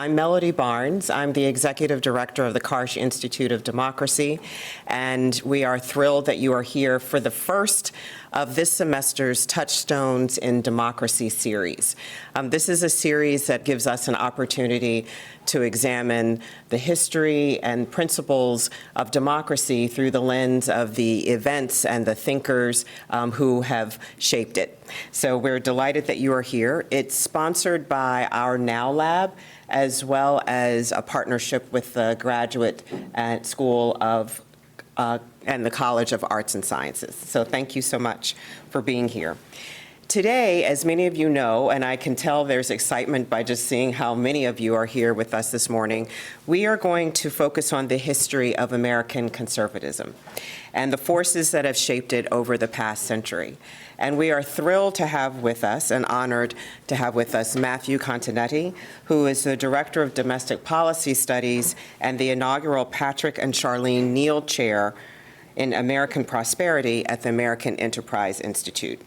I'm Melody Barnes. I'm the Executive Director of the Karsh Institute of Democracy, and we are thrilled that you are here for the first of this semester's Touchstones in Democracy series. This is a series that gives us an opportunity to examine the history and principles of democracy through the lens of the events and the thinkers who have shaped it. So we're delighted that you are here. It's sponsored by our Now Lab, as well as a partnership with the Graduate School of and the College of Arts and Sciences. So thank you so much for being here. Today, as many of you know, and I can tell there's excitement by just seeing how many of you are here with us this morning, we are going to focus on the history of American conservatism and the forces that have shaped it over the past century. And we are thrilled to have with us and honored to have with us Matthew Continetti, who is the Director of Domestic Policy Studies and the inaugural Patrick and Charlene Neal Chair in American Prosperity at the American Enterprise Institute.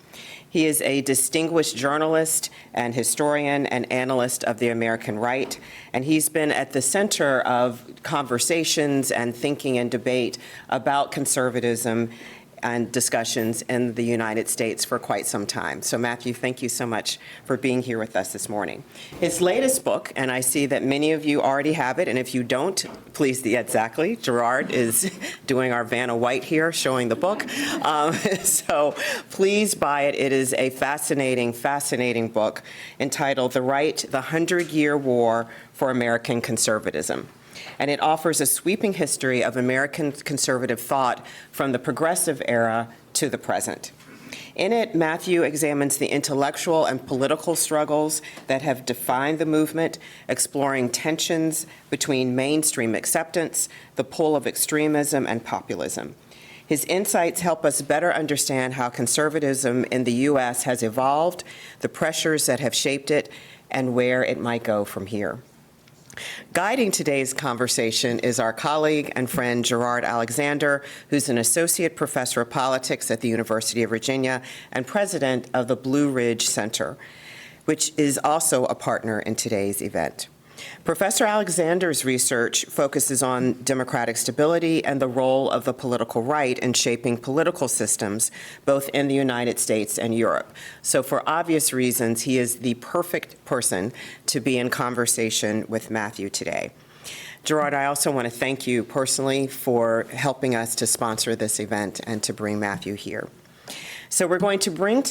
He is a distinguished journalist and historian and analyst of the American right, and he's been at the center of conversations and thinking and debate about conservatism and discussions in the United States for quite some time. So Matthew, thank you so much for being here with us this morning. His latest book, and I see that many of you already have it, and if you don't, please, exactly, Gerard is doing our Vanna White here, showing the book. So please buy it. It is a fascinating, fascinating book entitled The 100-Year War for American Conservatism. And it offers a sweeping history of American conservative thought from the progressive era to the present. In it, Matthew examines the intellectual and political struggles that have defined the movement, exploring tensions between mainstream acceptance, the pull of extremism, and populism. His insights help us better understand how conservatism in the U.S. has evolved, the pressures that have shaped it, and where it might go from here. Guiding today's conversation is our colleague and friend Gerard Alexander, who's an associate professor of politics at the University of Virginia and president of the Blue Ridge Center, which is also a partner in today's event. Professor Alexander's research focuses on democratic stability and the role of the political right in shaping political systems, both in the United States and Europe. So for obvious reasons, he is the perfect person to be in conversation with Matthew today. Gerard, I also want to thank you personally for helping us to sponsor this event and to bring Matthew here. So we're going to begin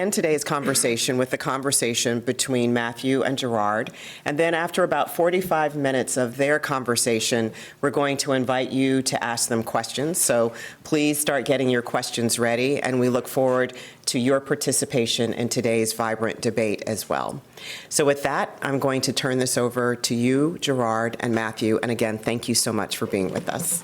today's conversation with the conversation between Matthew and Gerard, and then after about 45 minutes of their conversation, we're going to invite you to ask them questions. So please start getting your questions ready, and we look forward to your participation in today's vibrant debate as well. So with that, I'm going to turn this over to you, Gerard, and Matthew, and again, thank you so much for being with us.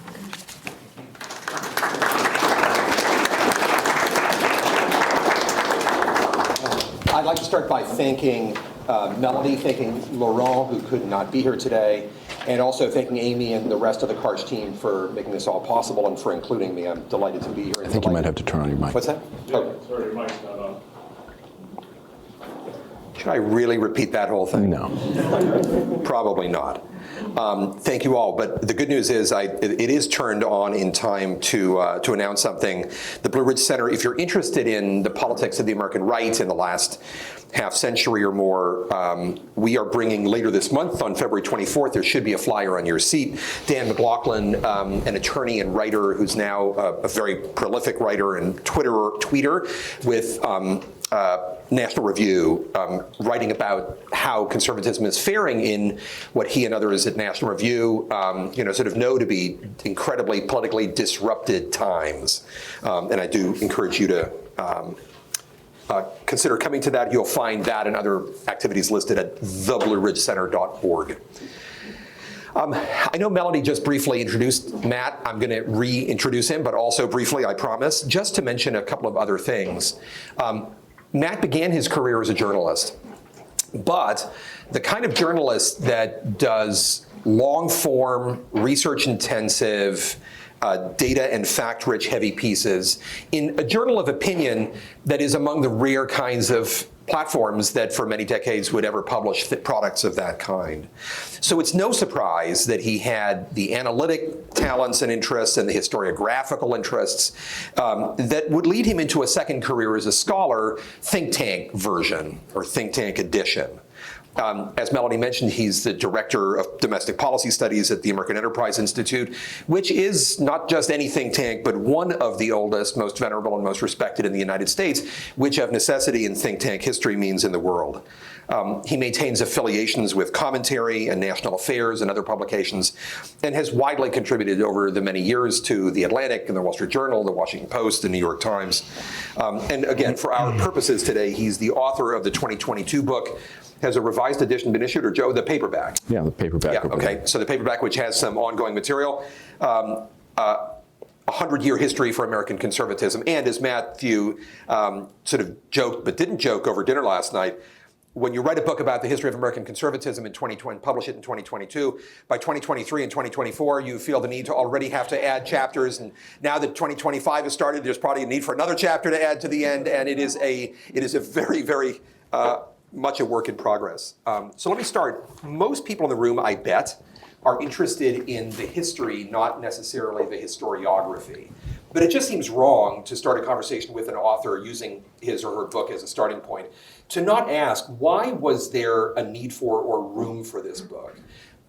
I'd like to start by thanking Melody, thanking Laurent, who could not be here today, and also thanking Amy and the rest of the Karsh team for making this all possible and for including me. I'm delighted to be here. I think you might have to turn on your mic. What's that? Oh. Sorry, your mic's not on. Should I really repeat that whole thing? No. Probably not. Thank you all. But the good news is it is turned on in time to announce something. The Blue Ridge Center, if you're interested in the politics of the American right in the last half century or more, we are bringing later this month on February 24th, there should be a flyer on your seat, Dan McLaughlin, an attorney and writer who's now a very prolific writer and tweeter with National Review, writing about how conservatism is faring in what he and others at National Review, sort of know to be incredibly politically disrupted times. And I do encourage you to consider coming to that. You'll find that and other activities listed at theblueridgecenter.org. I know Melody just briefly introduced Matt. I'm going to reintroduce him, but also briefly, I promise, just to mention a couple of other things. Matt began his career as a journalist, but the kind of journalist that does long-form, research-intensive, data and fact-rich heavy pieces in a journal of opinion that is among the rare kinds of platforms that for many decades would ever publish products of that kind. So it's no surprise that he had the analytic talents and interests and the historiographical interests that would lead him into a second career as a scholar, think tank version or think tank edition. As Melody mentioned, he's the director of domestic policy studies at the American Enterprise Institute, which is not just any think tank, but one of the oldest, most venerable, and most respected in the United States, which of necessity in think tank history means in the world. He maintains affiliations with Commentary and National Affairs and other publications, and has widely contributed over the many years to The Atlantic and The Wall Street Journal, The Washington Post, The New York Times. And again, for our purposes today, he's the author of the 2022 book. Has a revised edition been issued, or Joe, the paperback? Yeah, the paperback. Yeah, okay. So the paperback, which has some ongoing material, 100-year history for American conservatism, and as Matthew sort of joked but didn't joke over dinner last night, when you write a book about the history of American conservatism in 2020, publish it in 2022, by 2023 and 2024, you feel the need to already have to add chapters. And now that 2025 has started, there's probably a need for another chapter to add to the end. And it is a very, very much a work in progress. So let me start. Most people in the room, I bet, are interested in the history, not necessarily the historiography. But it just seems wrong to start a conversation with an author using his or her book as a starting point to not ask, why was there a need for or room for this book?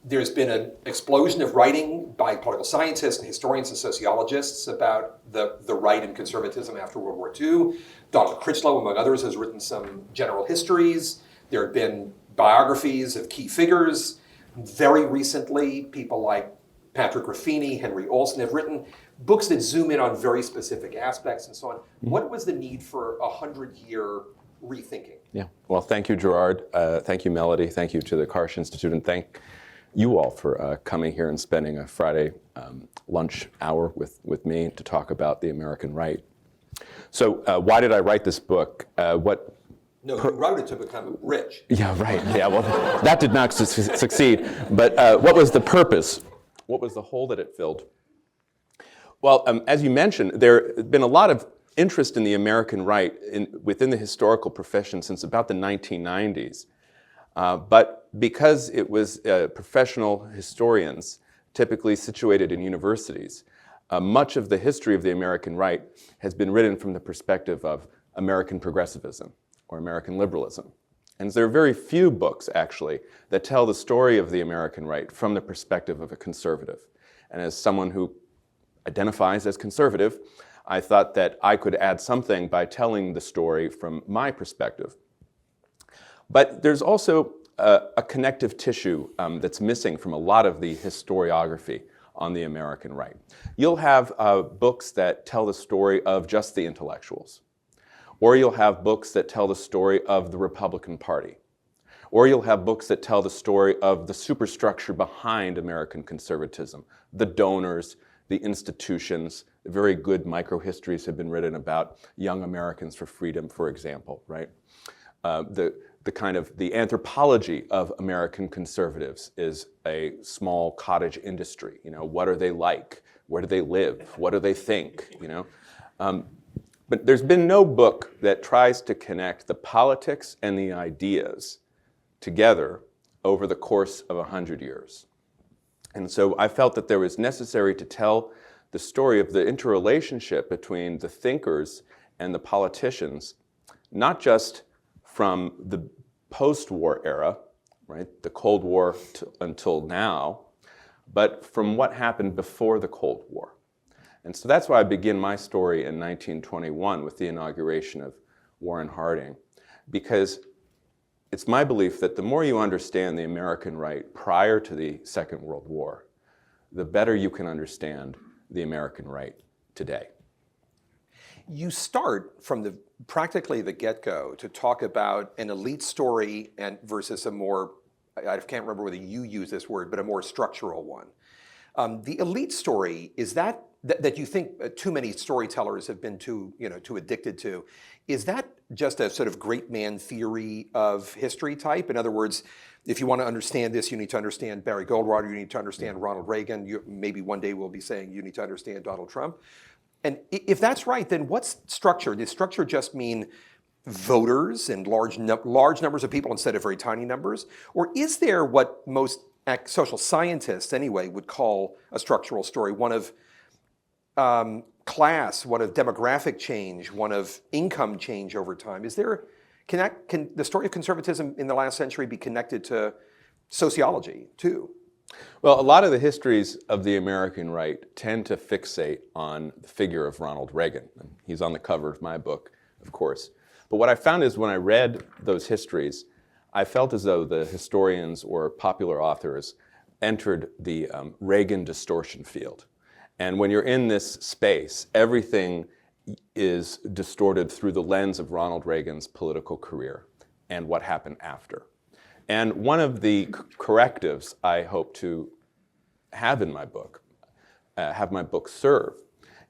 There's been an explosion of writing by political scientists and historians and sociologists about the right and conservatism after World War II. Donald Critchlow, among others, has written some general histories. There have been biographies of key figures. Very recently, people like Patrick Ruffini, Henry Olson have written books that zoom in on very specific aspects and so on. What was the need for a 100-year rethinking? Yeah, well, thank you, Gerard. Thank you, Melody. Thank you to the Karsh Institute, and thank you all for coming here and spending a Friday lunch hour with me to talk about the American right. So why did I write this book? You wrote it to become rich. Yeah, right. Yeah, well, that did not succeed. But what was the purpose? What was the hole that it filled? Well, as you mentioned, there has been a lot of interest in the American right within the historical profession since about the 1990s. But because it was professional historians, typically situated in universities, much of the history of the American right has been written from the perspective of American progressivism or American liberalism. And there are very few books, actually, that tell the story of the American right from the perspective of a conservative. And as someone who identifies as conservative, I thought that I could add something by telling the story from my perspective. But there's also a connective tissue that's missing from a lot of the historiography on the American right. You'll have books that tell the story of just the intellectuals, or you'll have books that tell the story of the Republican Party, or you'll have books that tell the story of the superstructure behind American conservatism, the donors, the institutions. Very good microhistories have been written about Young Americans for Freedom, for example, right? The anthropology of American conservatives is a small cottage industry. You know, what are they like? Where do they live? What do they think? You know, but there's been no book that tries to connect the politics and the ideas together over the course of 100 years. And so I felt that there was necessary to tell the story of the interrelationship between the thinkers and the politicians, not just from the post-war era, right, the Cold War until now, but from what happened before the Cold War. And so that's why I begin my story in 1921 with the inauguration of Warren Harding, because it's my belief that the more you understand the American right prior to the Second World War, the better you can understand the American right today. You start from practically the get-go to talk about an elite story and versus a more, I can't remember whether you use this word, but a more structural one. The elite story, is that that you think too many storytellers have been too addicted to. Is that just a sort of great man theory of history type? In other words, if you want to understand this, you need to understand Barry Goldwater, you need to understand Ronald Reagan, maybe one day we'll be saying you need to understand Donald Trump. And if that's right, then what's structure? Does structure just mean voters and large numbers of people instead of very tiny numbers? Or is there what most social scientists anyway would call a structural story, one of class, one of demographic change, one of income change over time? Can the story of conservatism in the last century be connected to sociology too? Well, a lot of the histories of the American right tend to fixate on the figure of Ronald Reagan. He's on the cover of my book, of course. But what I found is when I read those histories, I felt as though the historians or popular authors entered the Reagan distortion field. And when you're in this space, everything is distorted through the lens of Ronald Reagan's political career and what happened after. And one of the correctives I hope to have in my book, have my book serve,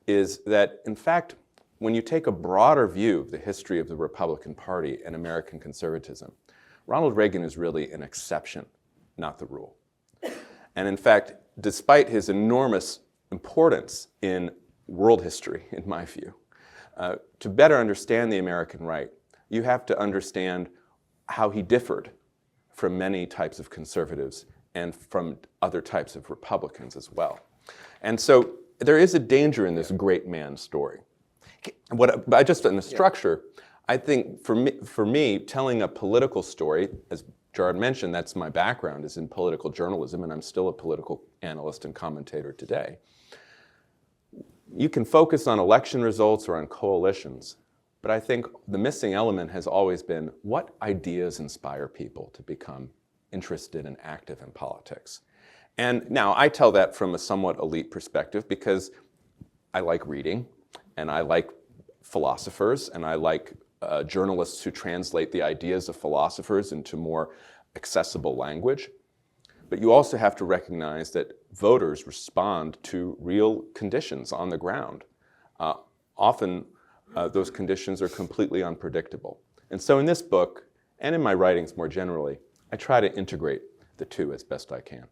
is that, in fact, when you take a broader view of the history of the Republican Party and American conservatism, Ronald Reagan is really an exception, not the rule. And in fact, despite his enormous importance in world history, in my view, to better understand the American right, you have to understand how he differed from many types of conservatives and from other types of Republicans as well. And so there is a danger in this great man story. But just in the structure, I think for me, telling a political story, as Gerard mentioned, that's my background, is in political journalism, and I'm still a political analyst and commentator today. You can focus on election results or on coalitions, but I think the missing element has always been what ideas inspire people to become interested and active in politics. And now I tell that from a somewhat elite perspective because I like reading, and I like philosophers, and I like journalists who translate the ideas of philosophers into more accessible language. But you also have to recognize that voters respond to real conditions on the ground. Often, those conditions are completely unpredictable. And so in this book, and in my writings more generally, I try to integrate the two as best I can.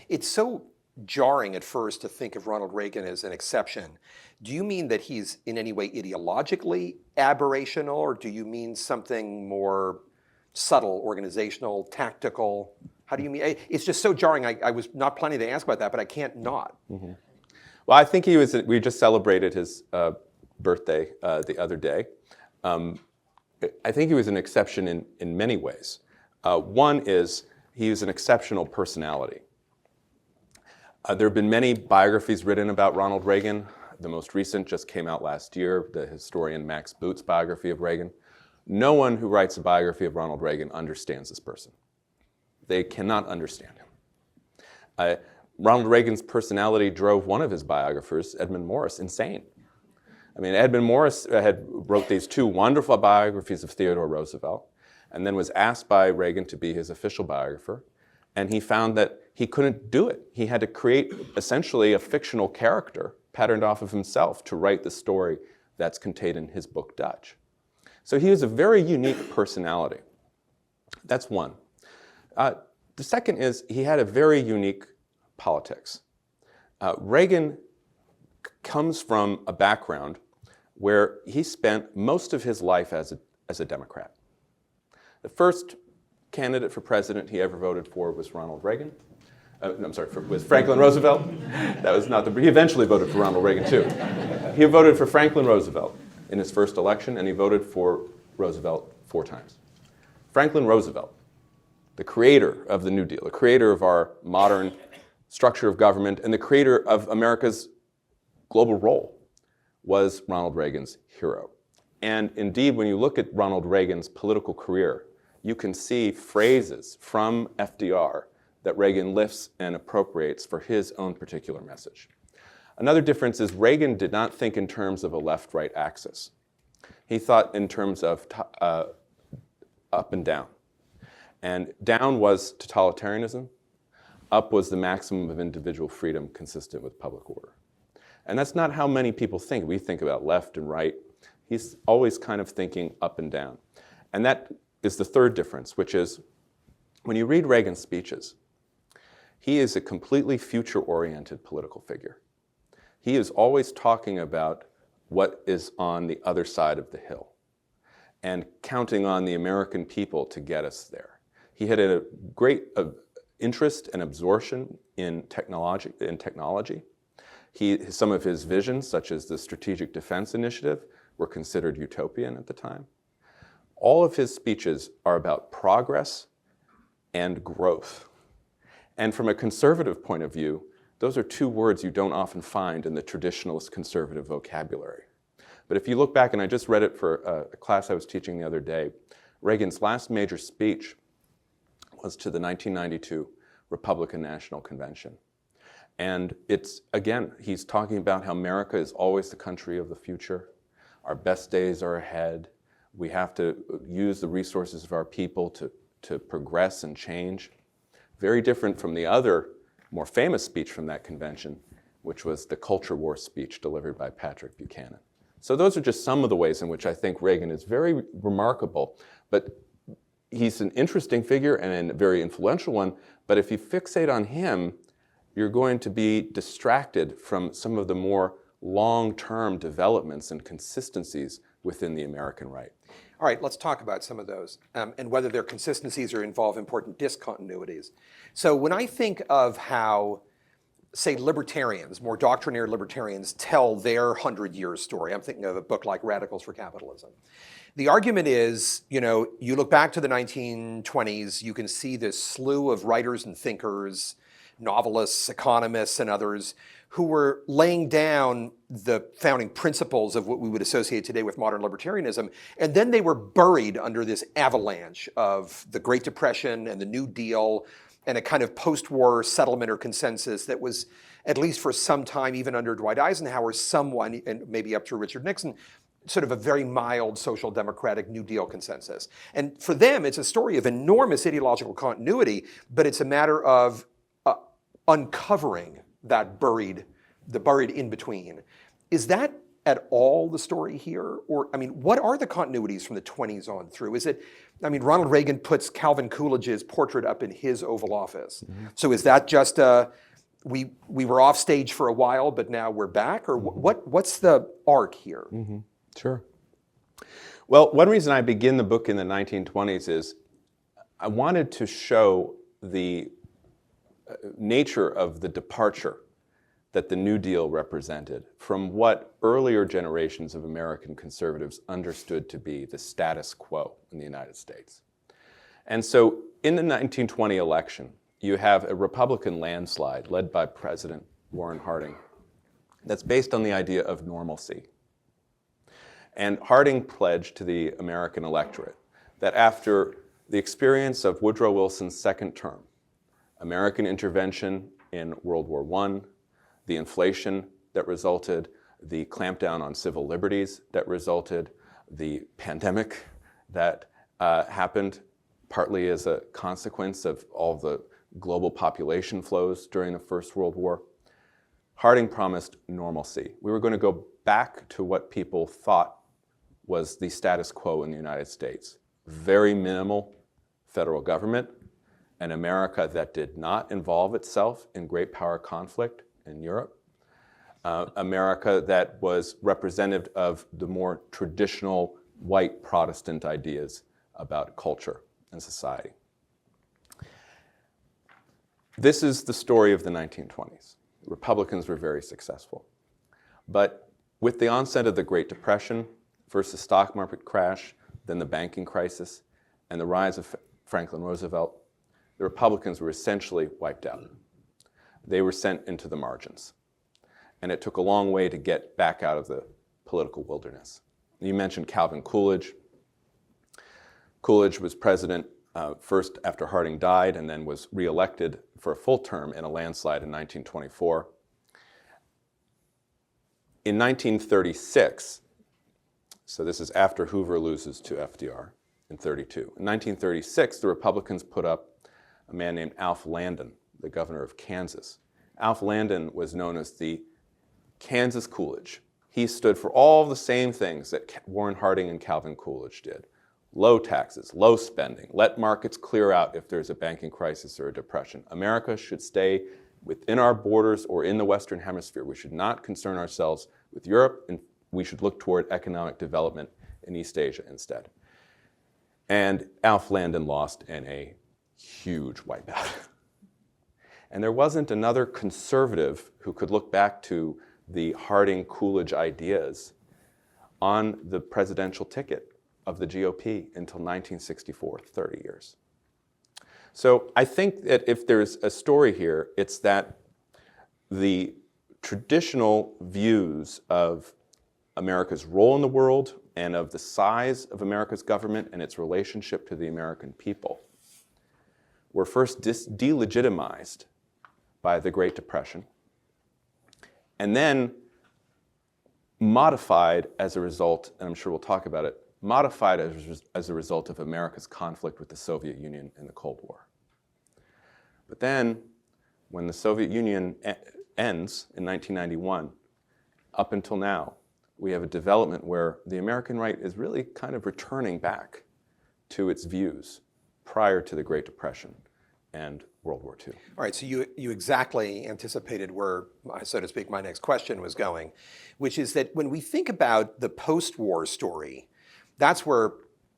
It's so jarring at first to think of Ronald Reagan as an exception. Do you mean that he's in any way ideologically aberrational, or do you mean something more subtle, organizational, tactical? How do you mean? It's just so jarring. I was not planning to ask about that, but I can't not. Mm-hmm. Well, I think we just celebrated his birthday the other day. I think he was an exception in many ways. One is he was an exceptional personality. There have been many biographies written about Ronald Reagan. The most recent just came out last year, the historian Max Boot's biography of Reagan. No one who writes a biography of Ronald Reagan understands this person. They cannot understand him. Ronald Reagan's personality drove one of his biographers, Edmund Morris, insane. I mean, Edmund Morris wrote these two wonderful biographies of Theodore Roosevelt, and then was asked by Reagan to be his official biographer, and he found that he couldn't do it. He had to create essentially a fictional character patterned off of himself to write the story that's contained in his book, Dutch. So he was a very unique personality. That's one. The second is he had a very unique politics. Reagan comes from a background where he spent most of his life as a Democrat. The first candidate for president he ever voted for was Ronald Reagan. Was Franklin Roosevelt. That was not he eventually voted for Ronald Reagan too. He voted for Franklin Roosevelt in his first election, and he voted for Roosevelt 4 times. Franklin Roosevelt, the creator of the New Deal, the creator of our modern structure of government, and the creator of America's global role, was Ronald Reagan's hero. And indeed, when you look at Ronald Reagan's political career, you can see phrases from FDR that Reagan lifts and appropriates for his own particular message. Another difference is Reagan did not think in terms of a left-right axis. He thought in terms of up and down. And down was totalitarianism. Up was the maximum of individual freedom consistent with public order. And that's not how many people think. We think about left and right. He's always kind of thinking up and down. And that is the third difference, which is when you read Reagan's speeches, he is a completely future-oriented political figure. He is always talking about what is on the other side of the hill and counting on the American people to get us there. He had a great interest and absorption in technology. Some of his visions, such as the Strategic Defense Initiative, were considered utopian at the time. All of his speeches are about progress and growth. And from a conservative point of view, those are two words you don't often find in the traditionalist conservative vocabulary. But if you look back, and I just read it for a class I was teaching the other day, Reagan's last major speech was to the 1992 Republican National Convention. And it's, again, he's talking about how America is always the country of the future. Our best days are ahead. We have to use the resources of our people to progress and change. Very different from the other more famous speech from that convention, which was the culture war speech delivered by Patrick Buchanan. So those are just some of the ways in which I think Reagan is very remarkable. But he's an interesting figure and a very influential one. But if you fixate on him, you're going to be distracted from some of the more long-term developments and consistencies within the American right. All right, let's talk about some of those and whether they're consistencies or involve important discontinuities. So when I think of how, say, libertarians, more doctrinaire libertarians, tell their 100-year story, I'm thinking of a book like Radicals for Capitalism. The argument is, you look back to the 1920s, you can see this slew of writers and thinkers, novelists, economists, and others who were laying down the founding principles of what we would associate today with modern libertarianism, and then they were buried under this avalanche of the Great Depression and the New Deal and a kind of post-war settlement or consensus that was, at least for some time, even under Dwight Eisenhower, someone, and maybe up to Richard Nixon, sort of a very mild social democratic New Deal consensus. And for them, it's a story of enormous ideological continuity, but it's a matter of uncovering that buried in between. Is that at all the story here? Or, what are the continuities from the 20s on through? Is it, Ronald Reagan puts Calvin Coolidge's portrait up in his Oval Office. Mm-hmm. So is that just we were off stage for a while, but now we're back? Or what's the arc here? Mm-hmm. Sure. Well, one reason I begin the book in the 1920s is I wanted to show the nature of the departure that the New Deal represented from what earlier generations of American conservatives understood to be the status quo in the United States. And so in the 1920 election, you have a Republican landslide led by President Warren Harding that's based on the idea of normalcy. And Harding pledged to the American electorate that after the experience of Woodrow Wilson's second term, American intervention in World War I, the inflation that resulted, the clampdown on civil liberties that resulted, the pandemic that happened partly as a consequence of all the global population flows during the First World War. Harding promised normalcy. We were going to go back to what people thought was the status quo in the United States. Very minimal federal government, an America that did not involve itself in great power conflict in Europe, America that was representative of the more traditional white Protestant ideas about culture and society. This is the story of the 1920s. Republicans were very successful. But with the onset of the Great Depression, first the stock market crash, then the banking crisis, and the rise of Franklin Roosevelt, the Republicans were essentially wiped out. They were sent into the margins. And it took a long way to get back out of the political wilderness. You mentioned Calvin Coolidge. Coolidge was president first after Harding died and then was reelected for a full term in a landslide in 1924. In 1936, so this is after Hoover loses to FDR in 32. In 1936, the Republicans put up a man named Alf Landon, the governor of Kansas. Alf Landon was known as the Kansas Coolidge. He stood for all the same things that Warren Harding and Calvin Coolidge did. Low taxes, low spending, let markets clear out if there's a banking crisis or a depression. America should stay within our borders or in the Western Hemisphere. We should not concern ourselves with Europe, and we should look toward economic development in East Asia instead. And Alf Landon lost in a huge wipeout. And there wasn't another conservative who could look back to the Harding-Coolidge ideas on the presidential ticket of the GOP until 1964, 30 years. So I think that if there's a story here, it's that the traditional views of America's role in the world and of the size of America's government and its relationship to the American people were first delegitimized by the Great Depression, and then modified as a result, and I'm sure we'll talk about it, modified as a result of America's conflict with the Soviet Union in the Cold War. But then, when the Soviet Union ends in 1991, up until now, we have a development where the American right is really kind of returning back to its views prior to the Great Depression and World War II. All right, so you exactly anticipated where, so to speak, my next question was going, which is that when we think about the post-war story, that's where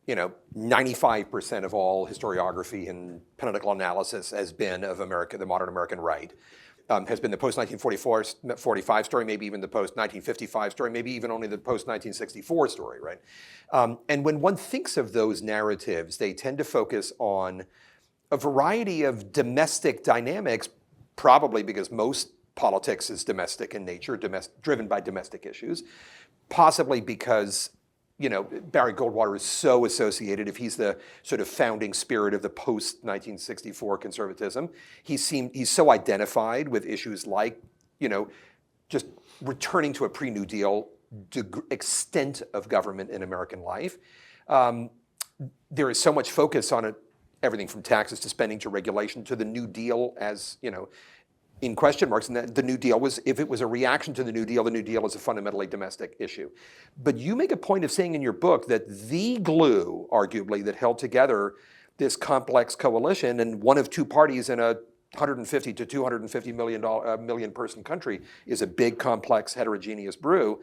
95% of all historiography and political analysis has been of America, the modern American right, has been the post-1945 story, maybe even the post-1955 story, maybe even only the post-1964 story, right? And when one thinks of those narratives, they tend to focus on a variety of domestic dynamics, probably because most politics is domestic in nature, driven by domestic issues, possibly because Barry Goldwater is so associated, if he's the sort of founding spirit of the post-1964 conservatism, he's so identified with issues like, just returning to a pre-New Deal extent of government in American life. There is so much focus on it, everything from taxes to spending to regulation to the New Deal as, in question marks, and the New Deal was, if it was a reaction to the New Deal is a fundamentally domestic issue. But you make a point of saying in your book that the glue, arguably, that held together this complex coalition, and one of two parties in a 150 to 250 million person country is a big, complex, heterogeneous brew,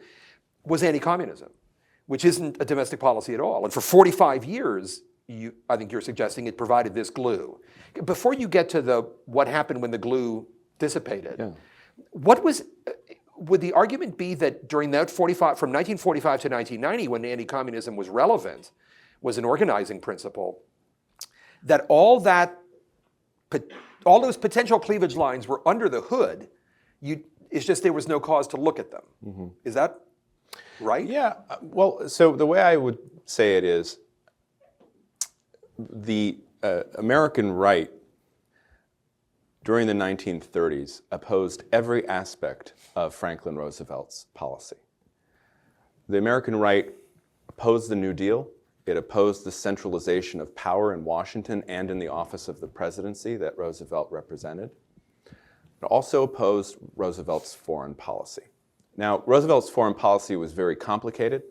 was anti-communism, which isn't a domestic policy at all. And for 45 years, I think you're suggesting it provided this glue. Before you get to what happened when the glue dissipated, would the argument be that during that from 1945 to 1990, when anti-communism was relevant, was an organizing principle, that all those potential cleavage lines were under the hood, it's just there was no cause to look at them. Mm-hmm. Is that right? Yeah, well, so the way I would say it is, the American right during the 1930s opposed every aspect of Franklin Roosevelt's policy. The American right opposed the New Deal. It opposed the centralization of power in Washington and in the office of the presidency that Roosevelt represented. It also opposed Roosevelt's foreign policy. Now, Roosevelt's foreign policy was very complicated.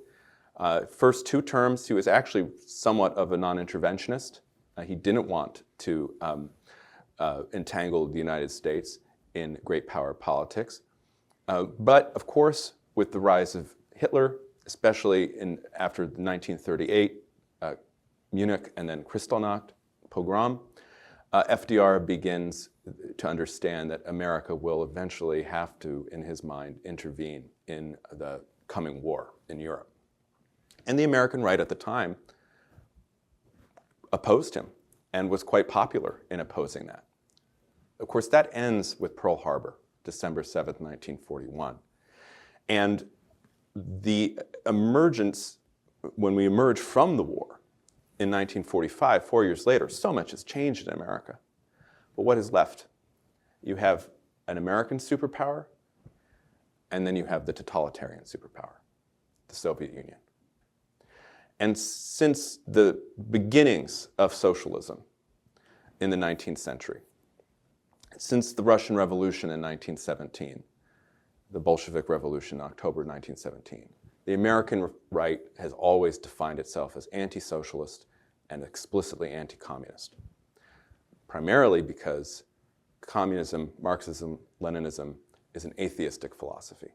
First 2 terms, he was actually somewhat of a non-interventionist. He didn't want to entangle the United States in great power politics. But of course, with the rise of Hitler, especially after the 1938 Munich and then Kristallnacht pogrom, FDR begins to understand that America will eventually have to, in his mind, intervene in the coming war in Europe. And the American right at the time opposed him and was quite popular in opposing that. Of course, that ends with Pearl Harbor, December 7th, 1941. And the emergence, when we emerge from the war in 1945, 4 years later, so much has changed in America. But what is left? You have an American superpower, and then you have the totalitarian superpower, the Soviet Union. And since the beginnings of socialism in the 19th century, since the Russian Revolution in 1917, the Bolshevik Revolution in October 1917. The American right has always defined itself as anti-socialist and explicitly anti-communist, primarily because communism, Marxism, Leninism is an atheistic philosophy.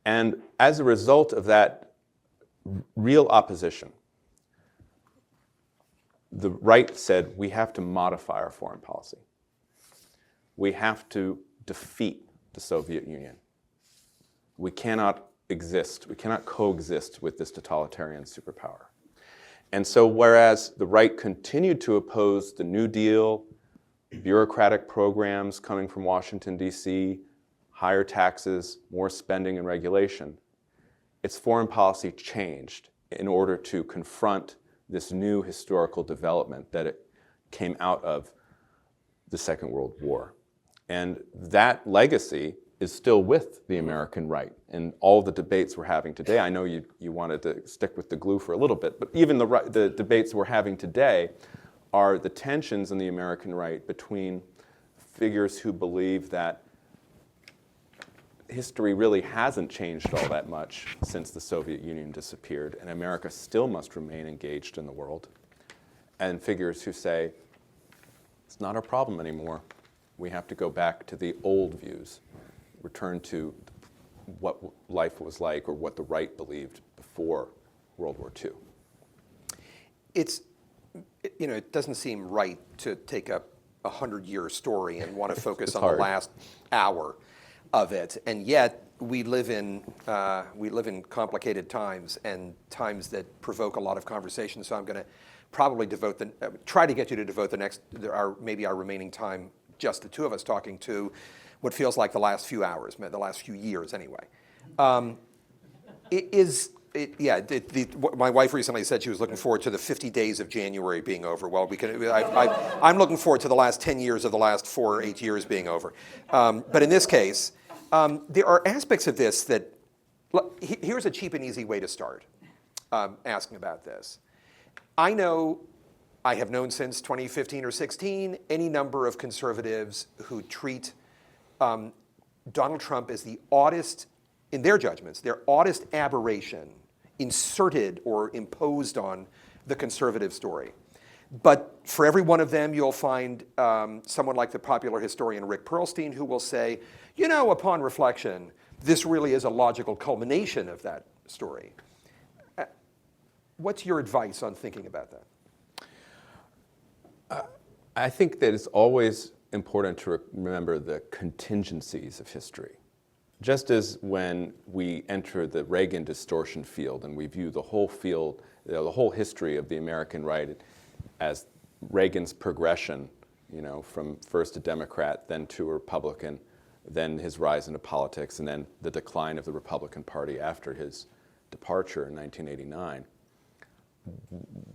And as a result of that real opposition, the right said, we have to modify our foreign policy. We have to defeat the Soviet Union. We cannot exist, we cannot coexist with this totalitarian superpower. And so whereas the right continued to oppose the New Deal, bureaucratic programs coming from Washington, D.C., higher taxes, more spending and regulation, its foreign policy changed in order to confront this new historical development that it came out of the Second World War. And that legacy is still with the American right. And all the debates we're having today, I know you wanted to stick with the glue for a little bit, but even the debates we're having today are the tensions in the American right between figures who believe that history really hasn't changed all that much since the Soviet Union disappeared, and America still must remain engaged in the world, and figures who say, it's not our problem anymore. We have to go back to the old views, return to what life was like or what the right believed before World War II. It doesn't seem right to take a 100-year story and want to focus on hard. the last hour of it, and yet we live in complicated times and times that provoke a lot of conversation. So I'm going to probably try to get you to devote maybe our remaining time, just the two of us, talking to what feels like the last few hours, the last few years anyway. My wife recently said she was looking forward to the 50 days of January being over. Well, I'm looking forward to the last 10 years of the last 4 or 8 years being over. But in this case, there are aspects of this that, here's a cheap and easy way to start asking about this. I have known since 2015 or 16 any number of conservatives who treat Donald Trump as the oddest, in their judgments, their oddest aberration inserted or imposed on the conservative story. But for every one of them, you'll find someone like the popular historian Rick Perlstein who will say, upon reflection, this really is a logical culmination of that story. What's your advice on thinking about that? I think that it's always important to remember the contingencies of history. Just as when we enter the Reagan distortion field and we view the whole field, the whole history of the American right as Reagan's progression, from first a Democrat, then to a Republican, then his rise into politics, and then the decline of the Republican Party after his departure in 1989.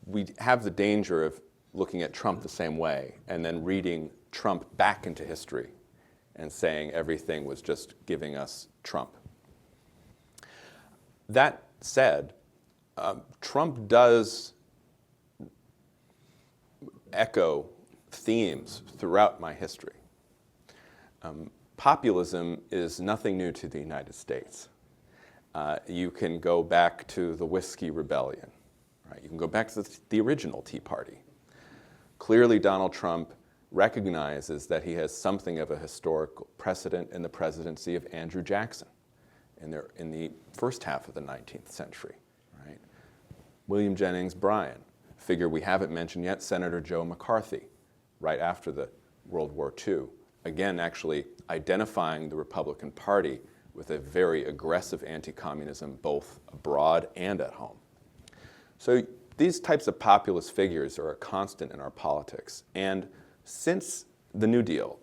We have the danger of looking at Trump the same way and then reading Trump back into history and saying everything was just giving us Trump. That said, Trump does echo themes throughout my history. Populism is nothing new to the United States. You can go back to the Whiskey Rebellion. Right? You can go back to the original Tea Party. Clearly, Donald Trump recognizes that he has something of a historical precedent in the presidency of Andrew Jackson in the first half of the 19th century. Right? William Jennings Bryan, figure we haven't mentioned yet, Senator Joe McCarthy, right after the World War II. Again, actually identifying the Republican Party with a very aggressive anti-communism both abroad and at home. So these types of populist figures are a constant in our politics. And since the New Deal,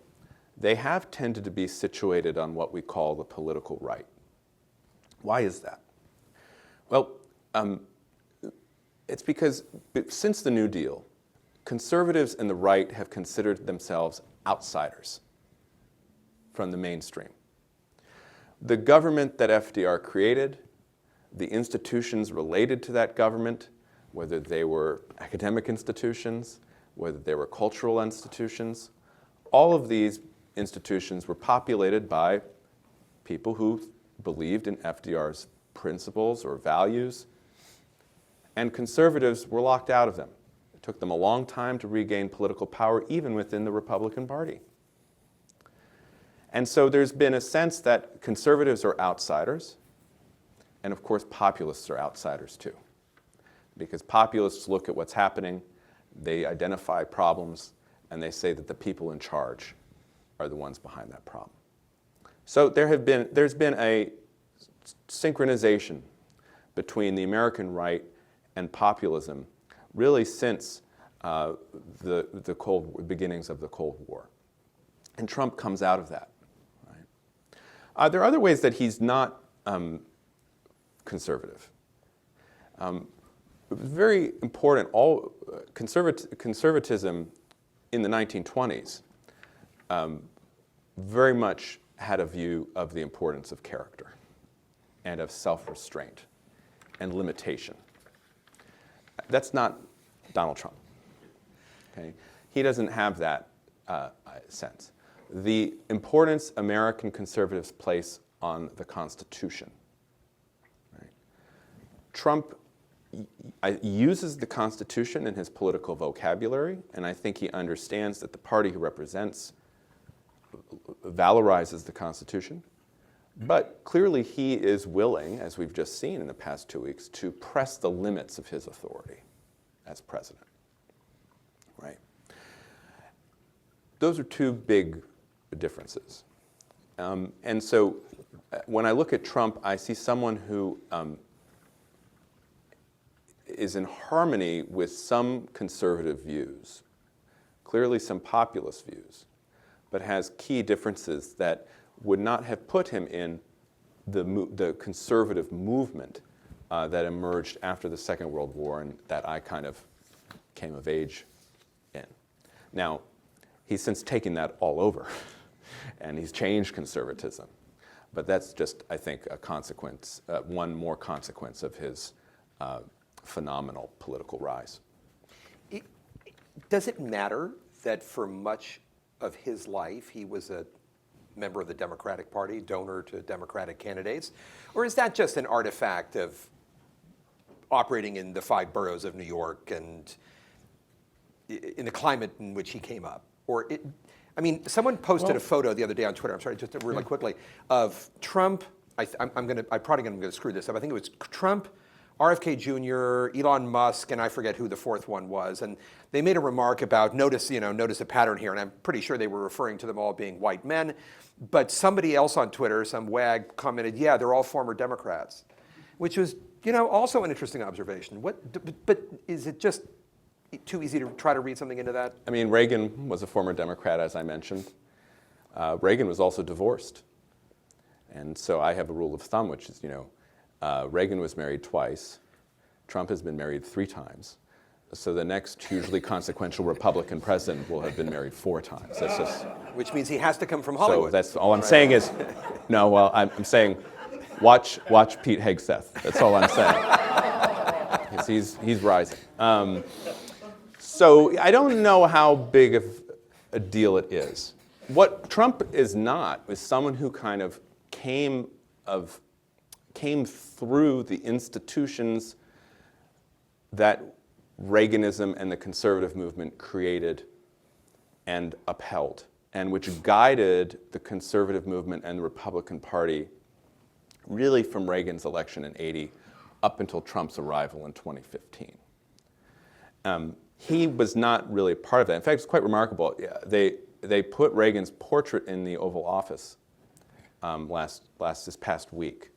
they have tended to be situated on what we call the political right. Why is that? Well, it's because since the New Deal, conservatives and the right have considered themselves outsiders from the mainstream. The government that FDR created, the institutions related to that government, whether they were academic institutions, whether they were cultural institutions, all of these institutions were populated by people who believed in FDR's principles or values, and conservatives were locked out of them. It took them a long time to regain political power, even within the Republican Party. And so there's been a sense that conservatives are outsiders, and of course populists are outsiders too. Because populists look at what's happening, they identify problems, and they say that the people in charge are the ones behind that problem. So there's been a synchronization between the American right and populism really since the beginnings of the Cold War. And Trump comes out of that. Right? There are other ways that he's not conservative. Very important, conservatism in the 1920s very much had a view of the importance of character and of self-restraint and limitation. That's not Donald Trump. Okay? He doesn't have that sense. The importance American conservatives place on the Constitution. Right? Trump uses the Constitution in his political vocabulary, and I think he understands that the party he represents valorizes the Constitution. But clearly he is willing, as we've just seen in the past 2 weeks, to press the limits of his authority as president. Right? Those are two big differences. And so when I look at Trump, I see someone who is in harmony with some conservative views, clearly some populist views, but has key differences that would not have put him in the conservative movement that emerged after the Second World War and that I kind of came of age in. Now, he's since taken that all over, and he's changed conservatism. But that's just, I think, a consequence, one more consequence of his phenomenal political rise. Does it matter that for much of his life he was a member of the Democratic Party, donor to Democratic candidates? Or is that just an artifact of operating in the 5 boroughs of New York and in the climate in which he came up? I mean, someone posted a photo the other day on Twitter, I'm sorry, just really quickly, of Trump. I'm probably going to screw this up. I think it was Trump, RFK Jr., Elon Musk, and I forget who the fourth one was. And they made a remark about, notice a pattern here. And I'm pretty sure they were referring to them all being white men. But somebody else on Twitter, some wag, commented, yeah, they're all former Democrats, which was, also an interesting observation. But is it just too easy to try to read something into that? I mean, Reagan was a former Democrat, as I mentioned. Reagan was also divorced. And so I have a rule of thumb, which is, Reagan was married twice. Trump has been married 3 times. So the next hugely consequential Republican president will have been married 4 times. That's just, which means he has to come from Hollywood. So that's all I'm saying is, I'm saying, watch Pete Hegseth. That's all I'm saying. Because he's rising. So I don't know how big of a deal it is. What Trump is not is someone who kind of came through the institutions that Reaganism and the conservative movement created and upheld, and which guided the conservative movement and the Republican Party really from Reagan's election in '80 up until Trump's arrival in 2015. He was not really a part of that. In fact, it's quite remarkable. They put Reagan's portrait in the Oval Office this past week.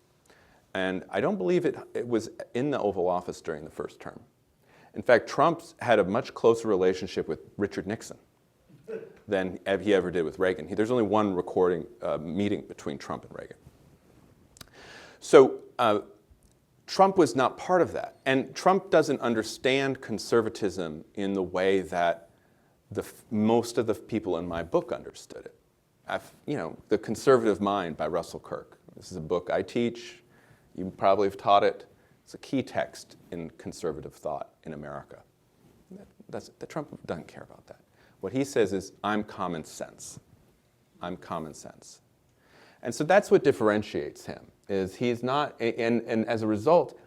And I don't believe it was in the Oval Office during the first term. In fact, Trump had a much closer relationship with Richard Nixon than he ever did with Reagan. There's only one meeting between Trump and Reagan. So Trump was not part of that. And Trump doesn't understand conservatism in the way that most of the people in my book understood it. The Conservative Mind by Russell Kirk. This is a book I teach. You probably have taught it. It's a key text in conservative thought in America. Trump doesn't care about that. What he says is, I'm common sense. I'm common sense. And so that's what differentiates him, is he's not, and as a result,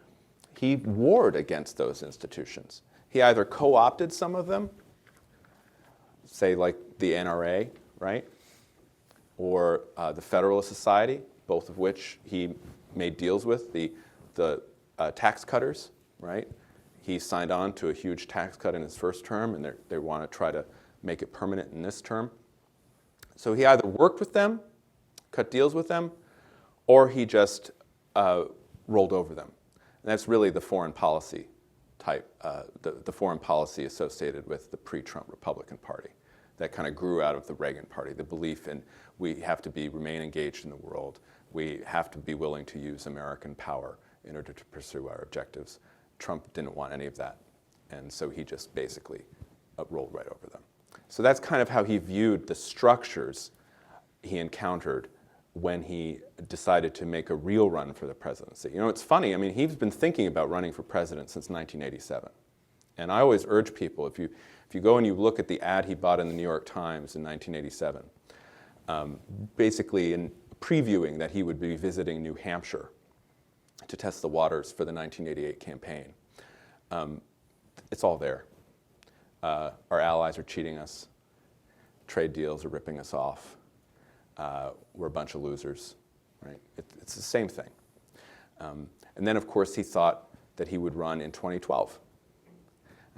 he warred against those institutions. He either co-opted some of them, say like the NRA, right? Or the Federalist Society, both of which he made deals with, the tax cutters, right? He signed on to a huge tax cut in his first term, and they want to try to make it permanent in this term. So he either worked with them, cut deals with them, or he just rolled over them. And that's really the foreign policy type, the foreign policy associated with the pre-Trump Republican Party that kind of grew out of the Reagan Party, the belief in we have to remain engaged in the world, we have to be willing to use American power in order to pursue our objectives. Trump didn't want any of that, and so he just basically rolled right over them. So that's kind of how he viewed the structures he encountered when he decided to make a real run for the presidency. You know, it's funny, I mean, he's been thinking about running for president since 1987. And I always urge people, if you go and you look at the ad he bought in the New York Times in 1987, basically in previewing that he would be visiting New Hampshire to test the waters for the 1988 campaign, it's all there. Our allies are cheating us. Trade deals are ripping us off. We're a bunch of losers, right? It's the same thing. And then, of course, he thought that he would run in 2012.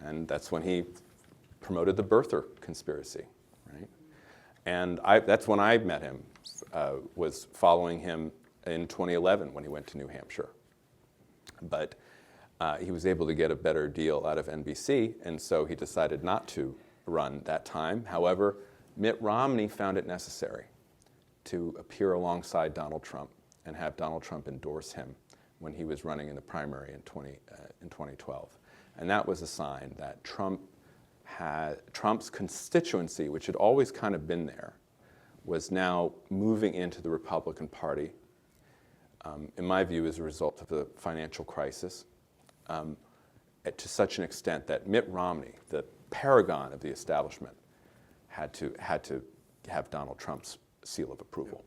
And that's when he promoted the birther conspiracy, right? And that's when I met him, was following him in 2011 when he went to New Hampshire. But he was able to get a better deal out of NBC, and so he decided not to run that time. However, Mitt Romney found it necessary to appear alongside Donald Trump and have Donald Trump endorse him when he was running in the primary in 2012. And that was a sign that Trump's constituency, which had always kind of been there, was now moving into the Republican Party, in my view, as a result of the financial crisis, to such an extent that Mitt Romney, the paragon of the establishment, had to have Donald Trump's seal of approval.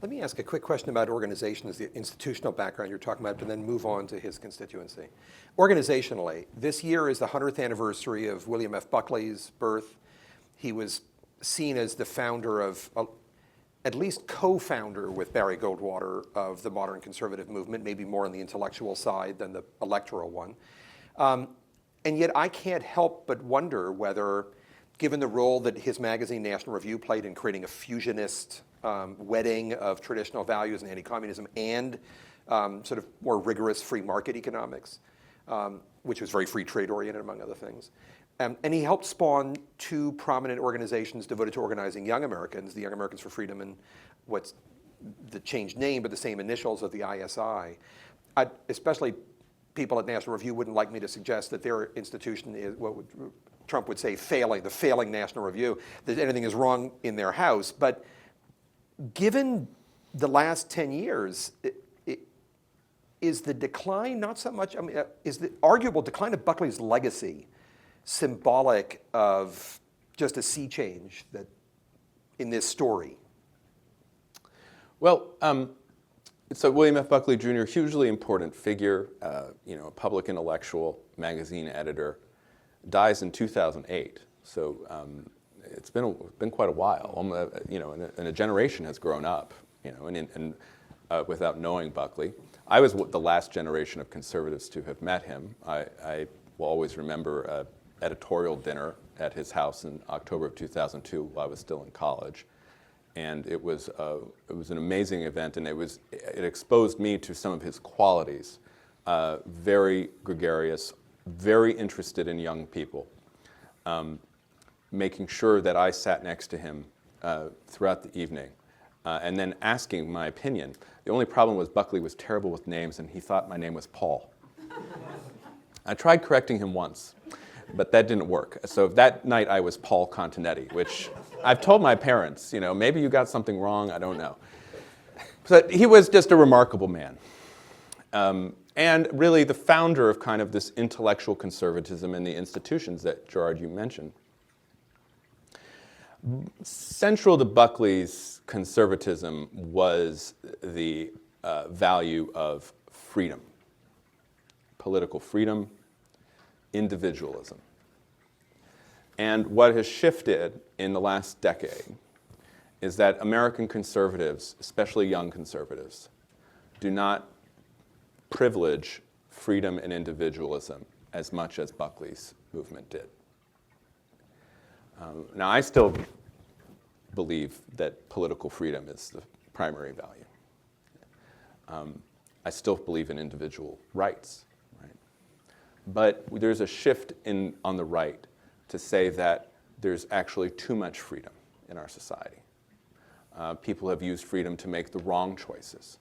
Let me ask a quick question about organizations, the institutional background you're talking about, and then move on to his constituency. Organizationally, this year is the 100th anniversary of William F. Buckley's birth. He was seen as the founder of, at least co-founder with Barry Goldwater of the modern conservative movement, maybe more on the intellectual side than the electoral one. And yet I can't help but wonder whether, given the role that his magazine, National Review, played in creating a fusionist wedding of traditional values and anti-communism and sort of more rigorous free market economics, which was very free trade oriented, among other things. And he helped spawn two prominent organizations devoted to organizing young Americans, the Young Americans for Freedom and what's the changed name, but the same initials of the ISI. Especially people at National Review wouldn't like me to suggest that their institution is what Trump would say the failing National Review, that anything is wrong in their house. But given the last 10 years, is the decline not so much, is the arguable decline of Buckley's legacy symbolic of just a sea change that in this story? Well, so William F. Buckley Jr., hugely important figure, a public intellectual, magazine editor, dies in 2008. So it's been quite a while. And a generation has grown up, and without knowing Buckley. I was the last generation of conservatives to have met him. I will always remember an editorial dinner at his house in October of 2002 while I was still in college. And it was an amazing event, and it exposed me to some of his qualities. Very gregarious, very interested in young people, making sure that I sat next to him throughout the evening, and then asking my opinion. The only problem was Buckley was terrible with names, and he thought my name was Paul. I tried correcting him once, but that didn't work. So that night I was Paul Continetti, which I've told my parents, maybe you got something wrong, I don't know. But he was just a remarkable man. And really the founder of kind of this intellectual conservatism in the institutions that, Gerard, you mentioned. Central to Buckley's conservatism was the value of freedom, political freedom, individualism. And what has shifted in the last decade is that American conservatives, especially young conservatives, do not privilege freedom and individualism as much as Buckley's movement did. Now, I still believe that political freedom is the primary value. I still believe in individual rights, right? But there's a shift on the right to say that there's actually too much freedom in our society. People have used freedom to make the wrong choices.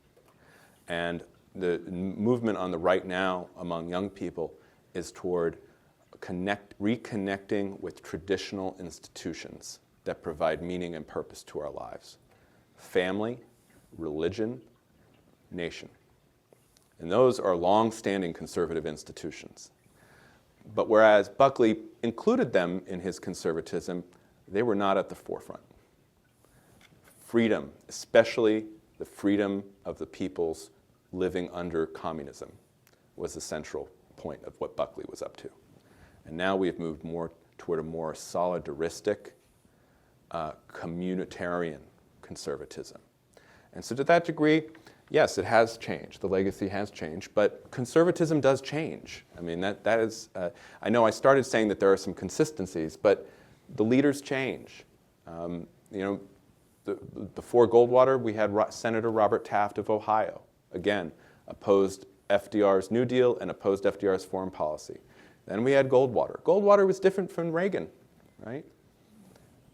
And the movement on the right now among young people is toward reconnecting with traditional institutions that provide meaning and purpose to our lives. Family, religion, nation. And those are long-standing conservative institutions. But whereas Buckley included them in his conservatism, they were not at the forefront. Freedom, especially the freedom of the peoples living under communism, was the central point of what Buckley was up to. And now we've moved more toward a more solidaristic, communitarian conservatism. And so to that degree, yes, it has changed. The legacy has changed, but conservatism does change. I mean, that is, I know I started saying that there are some consistencies, but the leaders change. Before Goldwater, we had Senator Robert Taft of Ohio, again, opposed FDR's New Deal and opposed FDR's foreign policy. Then we had Goldwater. Goldwater was different from Reagan, right?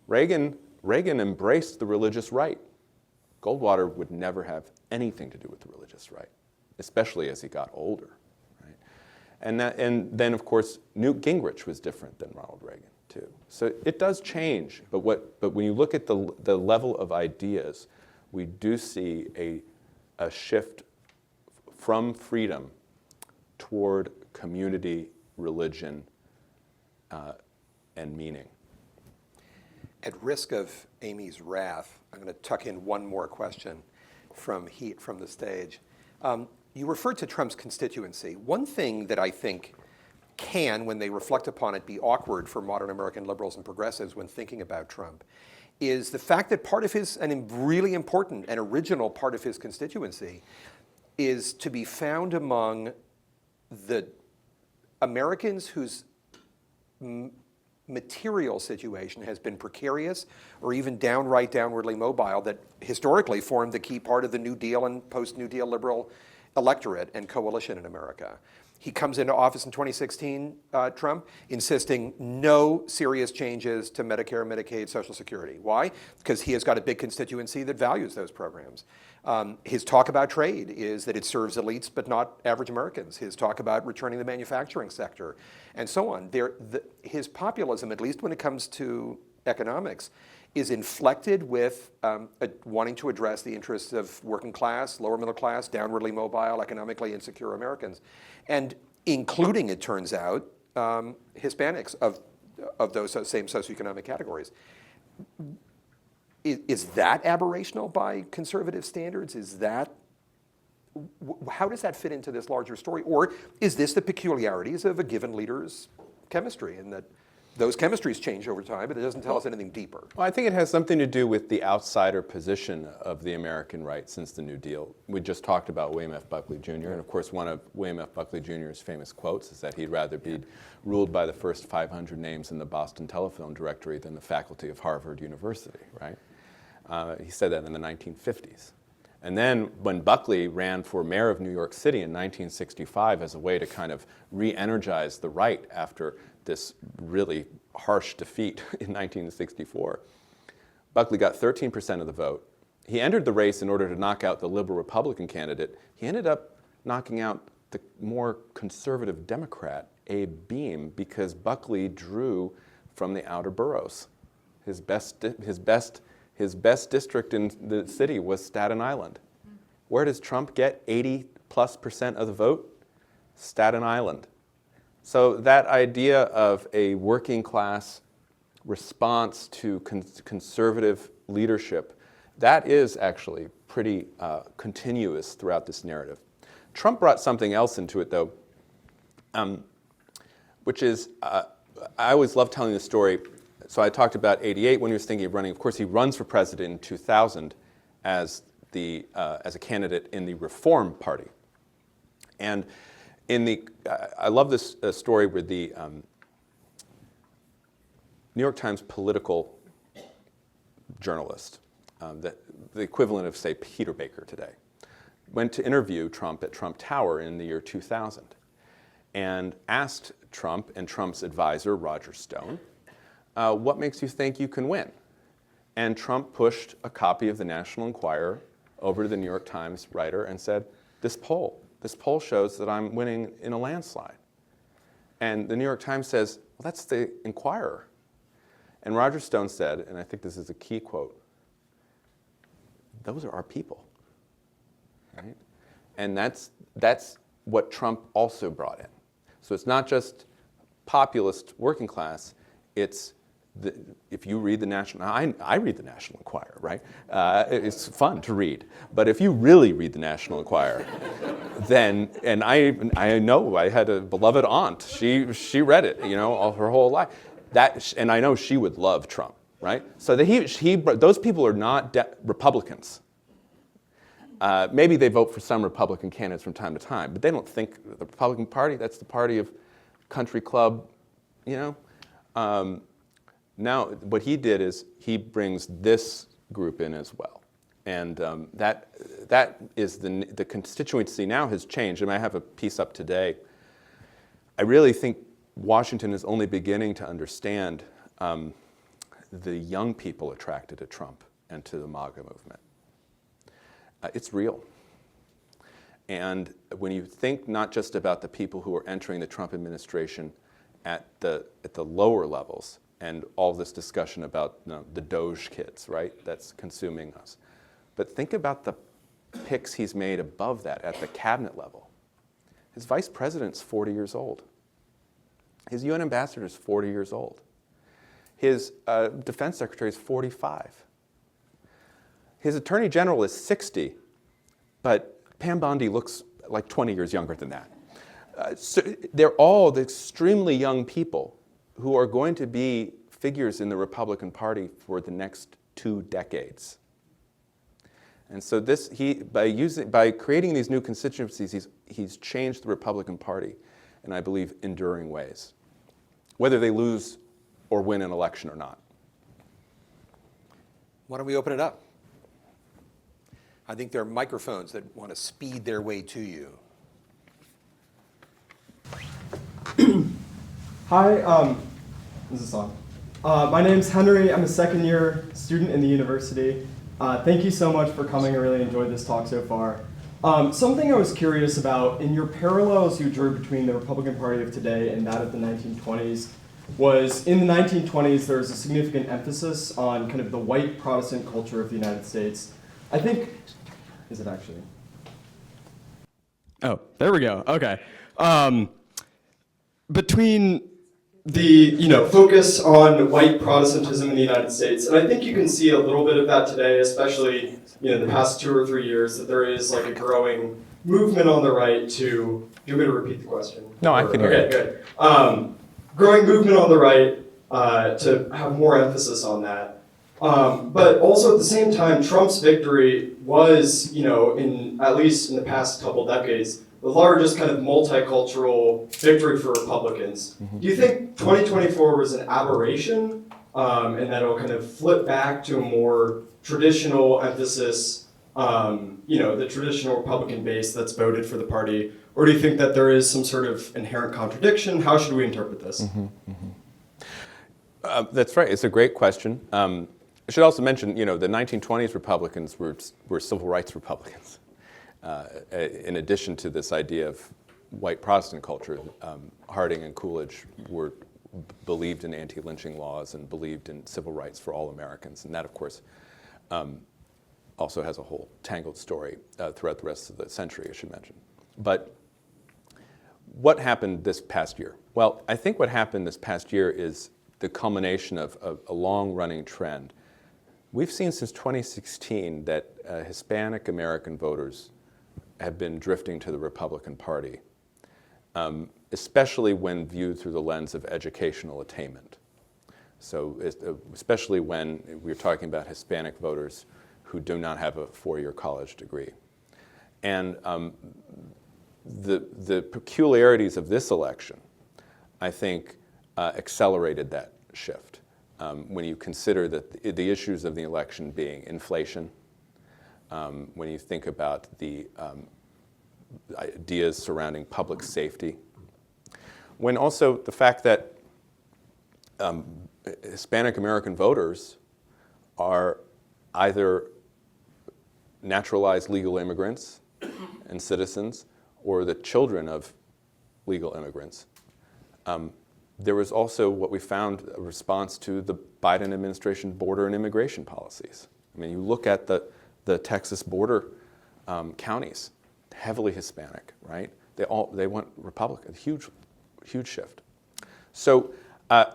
Reagan embraced the religious right. Goldwater would never have anything to do with the religious right, especially as he got older, right? And then, of course, Newt Gingrich was different than Ronald Reagan, too. So it does change, but when you look at the level of ideas, we do see a shift from freedom toward community, religion, and meaning. At risk of Amy's wrath, I'm going to tuck in one more question from the stage. You referred to Trump's constituency. One thing that I think can, when they reflect upon it, be awkward for modern American liberals and progressives when thinking about Trump is the fact that part of his, and really important and original part of his constituency, is to be found among the Americans whose material situation has been precarious or even downwardly mobile, that historically formed the key part of the New Deal and post-New Deal liberal electorate and coalition in America. He comes into office in 2016, Trump, insisting no serious changes to Medicare, Medicaid, Social Security. Why? Because he has got a big constituency that values those programs. His talk about trade is that it serves elites but not average Americans. His talk about returning the manufacturing sector and so on. His populism, at least when it comes to economics, is inflected with wanting to address the interests of working class, lower middle class, downwardly mobile, economically insecure Americans, and including, it turns out, Hispanics of those same socioeconomic categories. Is that aberrational by conservative standards? How does that fit into this larger story? Or is this the peculiarities of a given leader's chemistry, and that those chemistries change over time, but it doesn't tell us anything deeper? Well, I think it has something to do with the outsider position of the American right since the New Deal. We just talked about William F. Buckley Jr., and of course one of William F. Buckley Jr.'s famous quotes is that he'd rather be ruled by the first 500 names in the Boston Telephone Directory than the faculty of Harvard University, right? He said that in the 1950s. And then when Buckley ran for mayor of New York City in 1965 as a way to kind of re-energize the right after this really harsh defeat in 1964, Buckley got 13% of the vote. He entered the race in order to knock out the liberal Republican candidate. He ended up knocking out the more conservative Democrat, Abe Beame, because Buckley drew from the outer boroughs. His best district in the city was Staten Island. Where does Trump get 80+% of the vote? Staten Island. So that idea of a working class response to conservative leadership That is actually pretty continuous throughout this narrative. Trump brought something else into it, though, which is, I always love telling the story. So I talked about '88 when he was thinking of running. Of course, he runs for president in 2000 as a candidate in the Reform Party. And I love this story where the New York Times political journalist, the equivalent of, say, Peter Baker today, went to interview Trump at Trump Tower in the year 2000 and asked Trump and Trump's advisor, Roger Stone, what makes you think you can win? And Trump pushed a copy of the National Enquirer over to the New York Times writer and said, this poll shows that I'm winning in a landslide. And the New York Times says, well, that's the Enquirer. And Roger Stone said, and I think this is a key quote, those are our people, right? And that's what Trump also brought in. So it's not just populist working class, it's if you read the National, I read the National Enquirer, right? It's fun to read. But if you really read the National Enquirer, then, and I know I had a beloved aunt, she read it, all her whole life. And I know she would love Trump, right? So those people are not Republicans. Maybe they vote for some Republican candidates from time to time, but they don't think the Republican Party, that's the party of country club, Now, what he did is he brings this group in as well. And that is the constituency now has changed. And I have a piece up today. I really think Washington is only beginning to understand the young people attracted to Trump and to the MAGA movement. It's real. And when you think not just about the people who are entering the Trump administration at the lower levels, and all this discussion about the Doge kids, right, that's consuming us. But think about the picks he's made above that at the cabinet level. His vice president's 40 years old. His UN ambassador is 40 years old. His defense secretary is 45. His attorney general is 60, but Pam Bondi looks like 20 years younger than that. So they're all the extremely young people who are going to be figures in the Republican Party for the next 2 decades. And so by creating these new constituencies, he's changed the Republican Party in, I believe, enduring ways, whether they lose or win an election or not. Why don't we open it up? I think there are microphones that want to speed their way to you. Hi, is this on? My name's Henry. I'm a second-year student in the university. Thank you so much for coming. I really enjoyed this talk so far. Something I was curious about, in your parallels you drew between the Republican Party of today and that of the 1920s, was in the 1920s there was a significant emphasis on kind of the white Protestant culture of the United States. I think, is it actually? Oh, there we go, okay. Between the focus on white Protestantism in the United States, and I think you can see a little bit of that today, especially the past 2 or 3 years, that there is like a growing movement on the right to. Do you want me to repeat the question? No, I can hear it. Good. Growing movement on the right to have more emphasis on that. But also at the same time, Trump's victory was, at least in the past couple decades, the largest kind of multicultural victory for Republicans. Mm-hmm. Do you think 2024 was an aberration, and that it'll kind of flip back to a more traditional emphasis, the traditional Republican base that's voted for the party? Or do you think that there is some sort of inherent contradiction? How should we interpret this? Mm-hmm. Mm-hmm. That's right. It's a great question. I should also mention, the 1920s Republicans were civil rights Republicans. In addition to this idea of white Protestant culture, Harding and Coolidge believed in anti-lynching laws and believed in civil rights for all Americans. And that, of course, also has a whole tangled story throughout the rest of the century, I should mention. But what happened this past year? Well, I think what happened this past year is the culmination of a long-running trend We've seen since 2016 that Hispanic American voters have been drifting to the Republican Party, especially when viewed through the lens of educational attainment. So especially when we're talking about Hispanic voters who do not have a four-year college degree. And the peculiarities of this election, I think, accelerated that shift. When you consider that the issues of the election being inflation, when you think about the ideas surrounding public safety, when also the fact that Hispanic American voters are either naturalized legal immigrants and citizens or the children of legal immigrants. There was also what we found a response to the Biden administration border and immigration policies. I mean, you look at the Texas border counties, heavily Hispanic, right? They want Republican, huge shift. So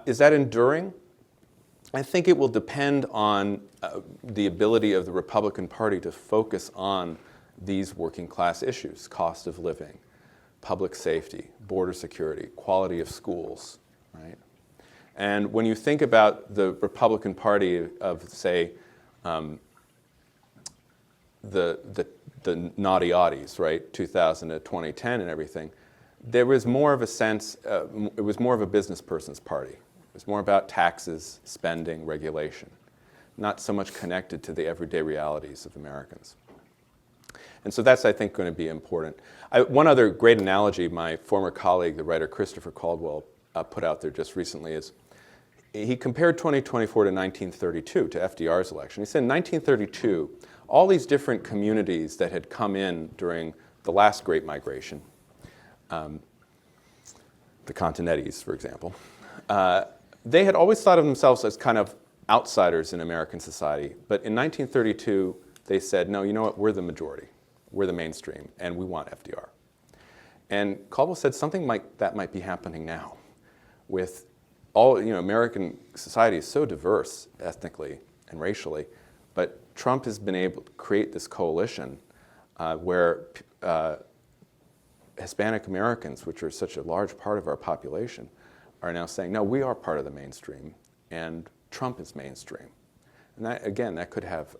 is that enduring? I think it will depend on the ability of the Republican Party to focus on these working class issues: cost of living, public safety, border security, quality of schools, right? And when you think about the Republican Party of, say, the naughty oddies, right, 2000 to 2010 and everything, there was more of a sense, it was more of a business person's party. It was more about taxes, spending, regulation, not so much connected to the everyday realities of Americans. And so that's, I think, going to be important. One other great analogy my former colleague, the writer Christopher Caldwell, put out there just recently is he compared 2024 to 1932, to FDR's election. He said in 1932, all these different communities that had come in during the last Great Migration, the Continettis, for example, they had always thought of themselves as kind of outsiders in American society. But in 1932, they said, no, you know what, we're the majority. We're the mainstream, and we want FDR. And Caldwell said something like that might be happening now with all, American society is so diverse ethnically and racially, but Trump has been able to create this coalition where Hispanic Americans, which are such a large part of our population, are now saying, no, we are part of the mainstream, and Trump is mainstream. And that, again, that could have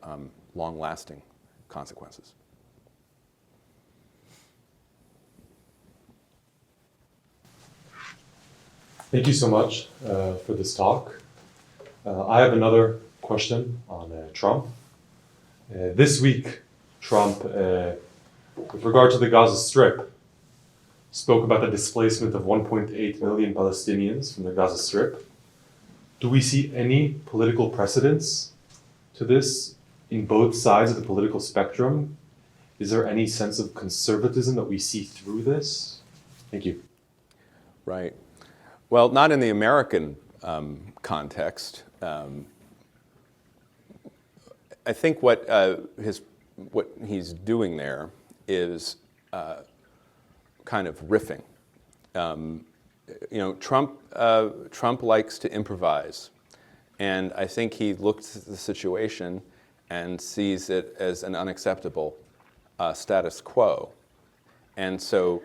long-lasting consequences. Thank you so much for this talk. I have another question on Trump. This week, Trump, with regard to the Gaza Strip, spoke about the displacement of 1.8 million Palestinians from the Gaza Strip. Do we see any political precedents to this in both sides of the political spectrum? Is there any sense of conservatism that we see through this? Thank you. Right. Well, not in the American context. I think what he's doing there is kind of riffing. Trump likes to improvise, and I think he looks at the situation and sees it as an unacceptable status quo, and so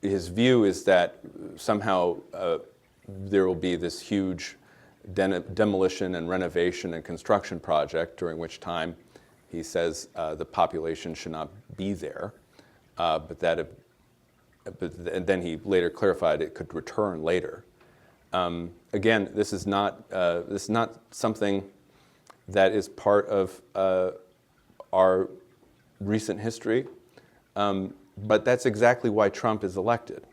his view is that somehow there will be this huge demolition and renovation and construction project, during which time he says the population should not be there, but then he later clarified it could return later. Again, this is not something that is part of our recent history, but that's exactly why Trump is elected.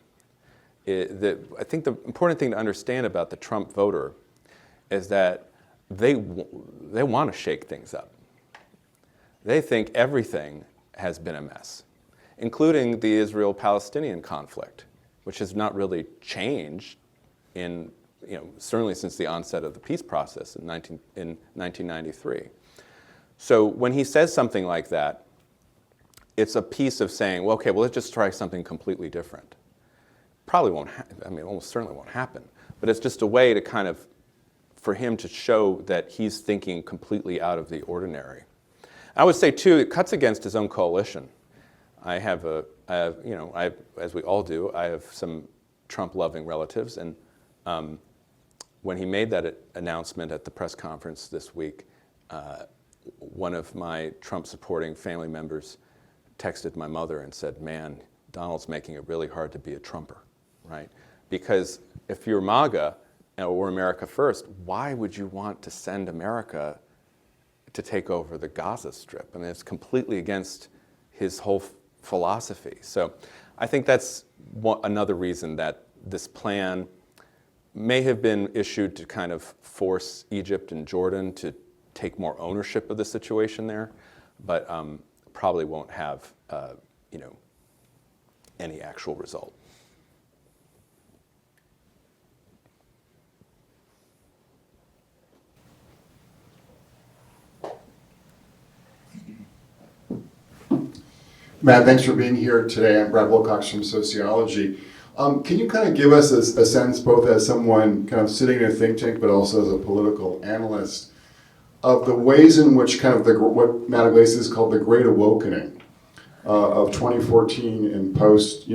I think the important thing to understand about the Trump voter is that they want to shake things up. They think everything has been a mess, including the Israel-Palestinian conflict, which has not really changed certainly since the onset of the peace process in 1993. So when he says something like that, it's a piece of saying, well, let's just try something completely different. Probably won't almost certainly won't happen, but it's just a way to kind of for him to show that he's thinking completely out of the ordinary. I would say, too, it cuts against his own coalition. I have, as we all do, I have some Trump-loving relatives, and when he made that announcement at the press conference this week, one of my Trump-supporting family members texted my mother and said, "Man, Donald's making it really hard to be a Trumper," right? Because if you're MAGA or America First, why would you want to send America to take over the Gaza Strip? I mean, it's completely against his whole philosophy. So I think that's another reason that this plan may have been issued to kind of force Egypt and Jordan to take more ownership of the situation there, but probably won't have any actual result. Matt, thanks for being here today. I'm Brad Wilcox from Sociology. Can you kind of give us a sense, both as someone kind of sitting in a think tank, but also as a political analyst, of the ways in which kind of what Matt Iglesias called the Great Awakening of 2014 and post,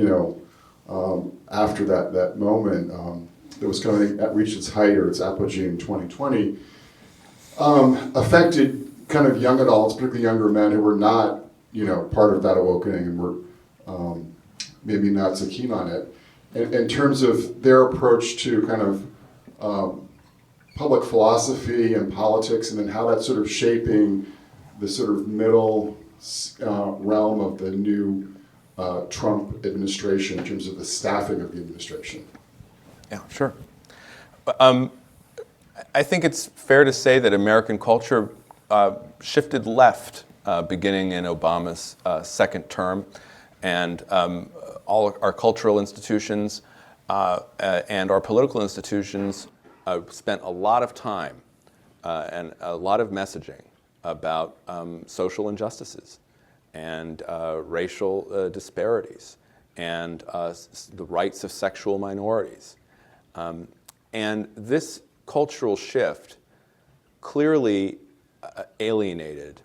after that moment that was kind of reached its height or its apogee in 2020, affected kind of young adults, particularly younger men who were not part of that awakening and were maybe not so keen on it, in terms of their approach to kind of public philosophy and politics, and then how that's sort of shaping the sort of middle realm of the new Trump administration in terms of the staffing of the administration. Yeah, sure. I think it's fair to say that American culture shifted left beginning in Obama's second term, and all our cultural institutions and our political institutions spent a lot of time and a lot of messaging about social injustices and racial disparities and the rights of sexual minorities. And this cultural shift clearly alienated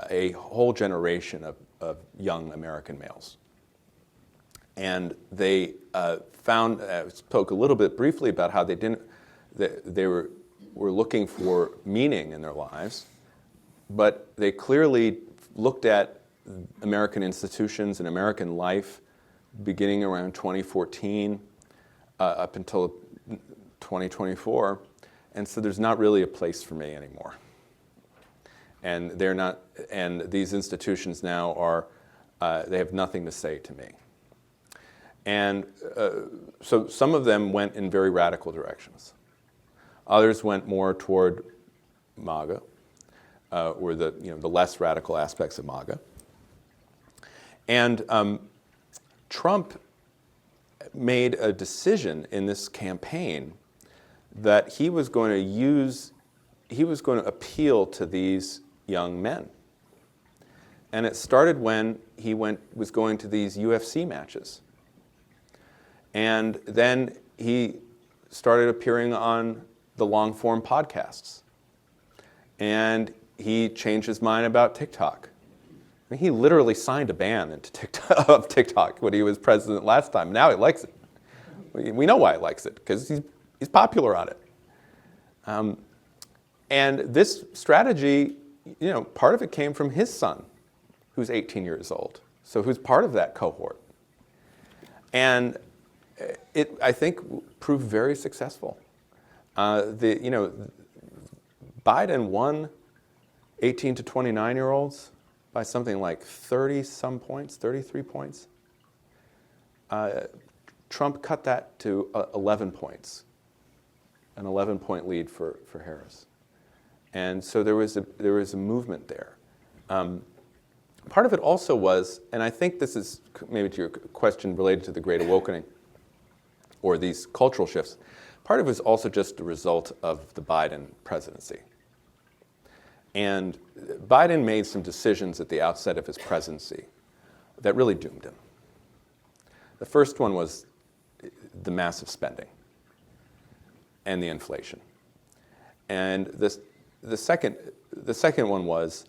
a whole generation of young American males. And they spoke a little bit briefly about how they were looking for meaning in their lives, but they clearly looked at American institutions and American life beginning around 2014 up until 2024, and so there's not really a place for me anymore. And they're not, and these institutions now are, they have nothing to say to me. And so some of them went in very radical directions. Others went more toward MAGA, or the less radical aspects of MAGA. And Trump made a decision in this campaign that he was going to appeal to these young men. And it started when he was going to these UFC matches. And then he started appearing on the long-form podcasts. And he changed his mind about TikTok. I mean, he literally signed a ban of TikTok when he was president last time. Now he likes it. We know why he likes it, because he's popular on it. And this strategy, part of it came from his son, who's 18 years old, so who's part of that cohort. And it, I think, proved very successful. Biden won 18 to 29-year-olds by something like 30-some points, 33 points. Trump cut that to 11 points, an 11-point lead for Harris. And so there was a movement there. Part of it also was, and I think this is maybe to your question related to the Great Awakening or these cultural shifts, part of it was also just the result of the Biden presidency. And Biden made some decisions at the outset of his presidency that really doomed him. The first one was the massive spending and the inflation. And the second one was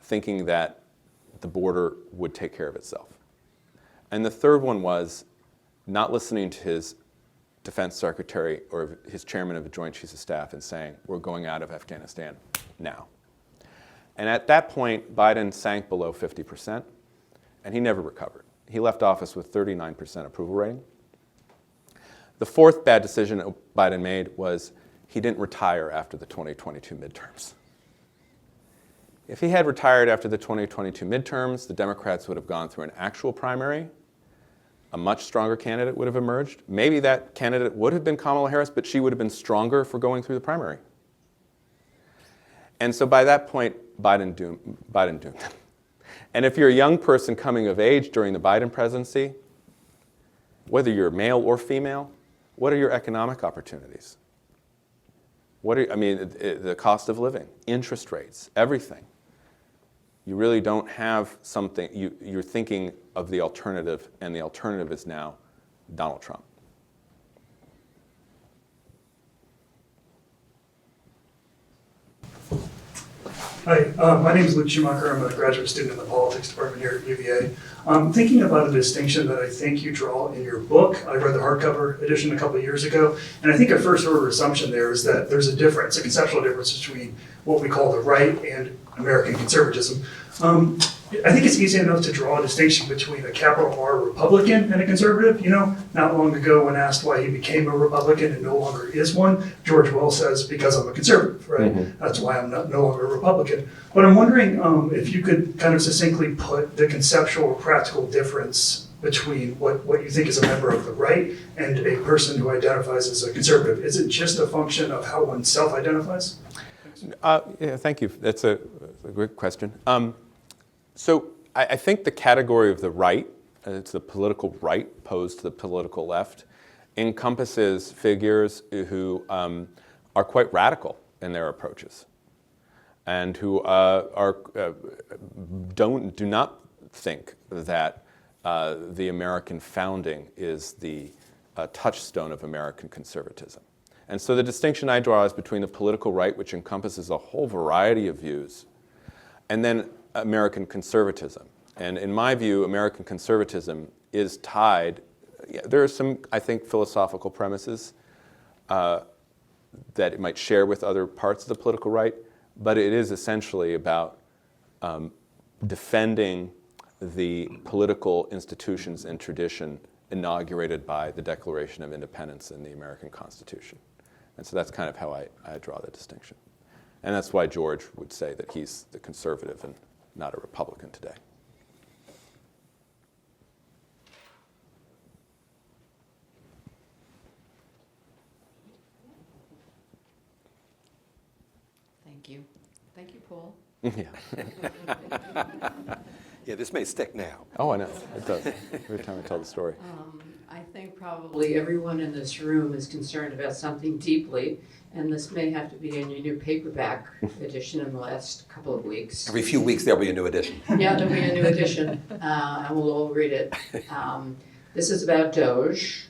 thinking that the border would take care of itself. And the third one was not listening to his defense secretary or his chairman of the Joint Chiefs of Staff and saying, we're going out of Afghanistan now. And at that point, Biden sank below 50%, and he never recovered. He left office with 39% approval rating. The fourth bad decision that Biden made was he didn't retire after the 2022 midterms. If he had retired after the 2022 midterms, the Democrats would have gone through an actual primary. A much stronger candidate would have emerged. Maybe that candidate would have been Kamala Harris, but she would have been stronger for going through the primary. And so by that point, Biden doomed them. And if you're a young person coming of age during the Biden presidency, whether you're male or female, what are your economic opportunities? The cost of living, interest rates, everything. You really don't have something, you're thinking of the alternative, and the alternative is now Donald Trump. Hi, my name is Luke Schumacher. I'm a graduate student in the politics department here at UVA. I'm thinking about a distinction that I think you draw in your book. I read the hardcover edition a couple of years ago, and I think a first order assumption there is that there's a difference, a conceptual difference between what we call the right and American conservatism. I think it's easy enough to draw a distinction between a capital R Republican and a conservative. You know, not long ago when asked why he became a Republican and no longer is one, George Wells says, because I'm a conservative, right? Mm-hmm. That's why I'm no longer a Republican. But I'm wondering if you could kind of succinctly put the conceptual or practical difference between what you think is a member of the right and a person who identifies as a conservative. Is it just a function of how one self-identifies? Yeah, thank you. That's a great question. So I think the category of the right, it's the political right posed to the political left, encompasses figures who are quite radical in their approaches and who do not think that the American founding is the touchstone of American conservatism. And so the distinction I draw is between the political right, which encompasses a whole variety of views, and then American conservatism. And in my view, American conservatism is tied, there are some, I think, philosophical premises that it might share with other parts of the political right, but it is essentially about defending the political institutions and tradition inaugurated by the Declaration of Independence and the American Constitution. And so that's kind of how I draw the distinction. And that's why George would say that he's the conservative and not a Republican today. Thank you. Thank you, Paul. Yeah. Yeah, this may stick now. Oh, I know. It does. Every time I tell the story. I think probably everyone in this room is concerned about something deeply, and this may have to be in your new paperback edition in the last couple of weeks. Every few weeks there'll be a new edition. Yeah, there'll be a new edition, and we'll all read it. This is about Doge,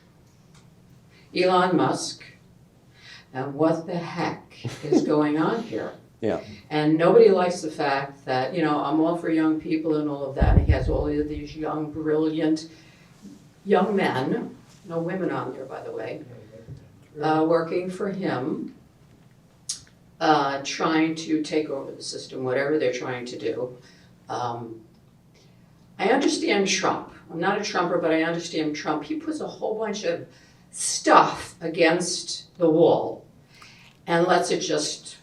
Elon Musk, and what the heck is going on here. Yeah. And nobody likes the fact that, I'm all for young people and all of that, and he has all of these young, brilliant young men, no women on there, by the way, working for him, trying to take over the system, whatever they're trying to do. I understand Trump. I'm not a Trumper, but I understand Trump. He puts a whole bunch of stuff against the wall and lets it just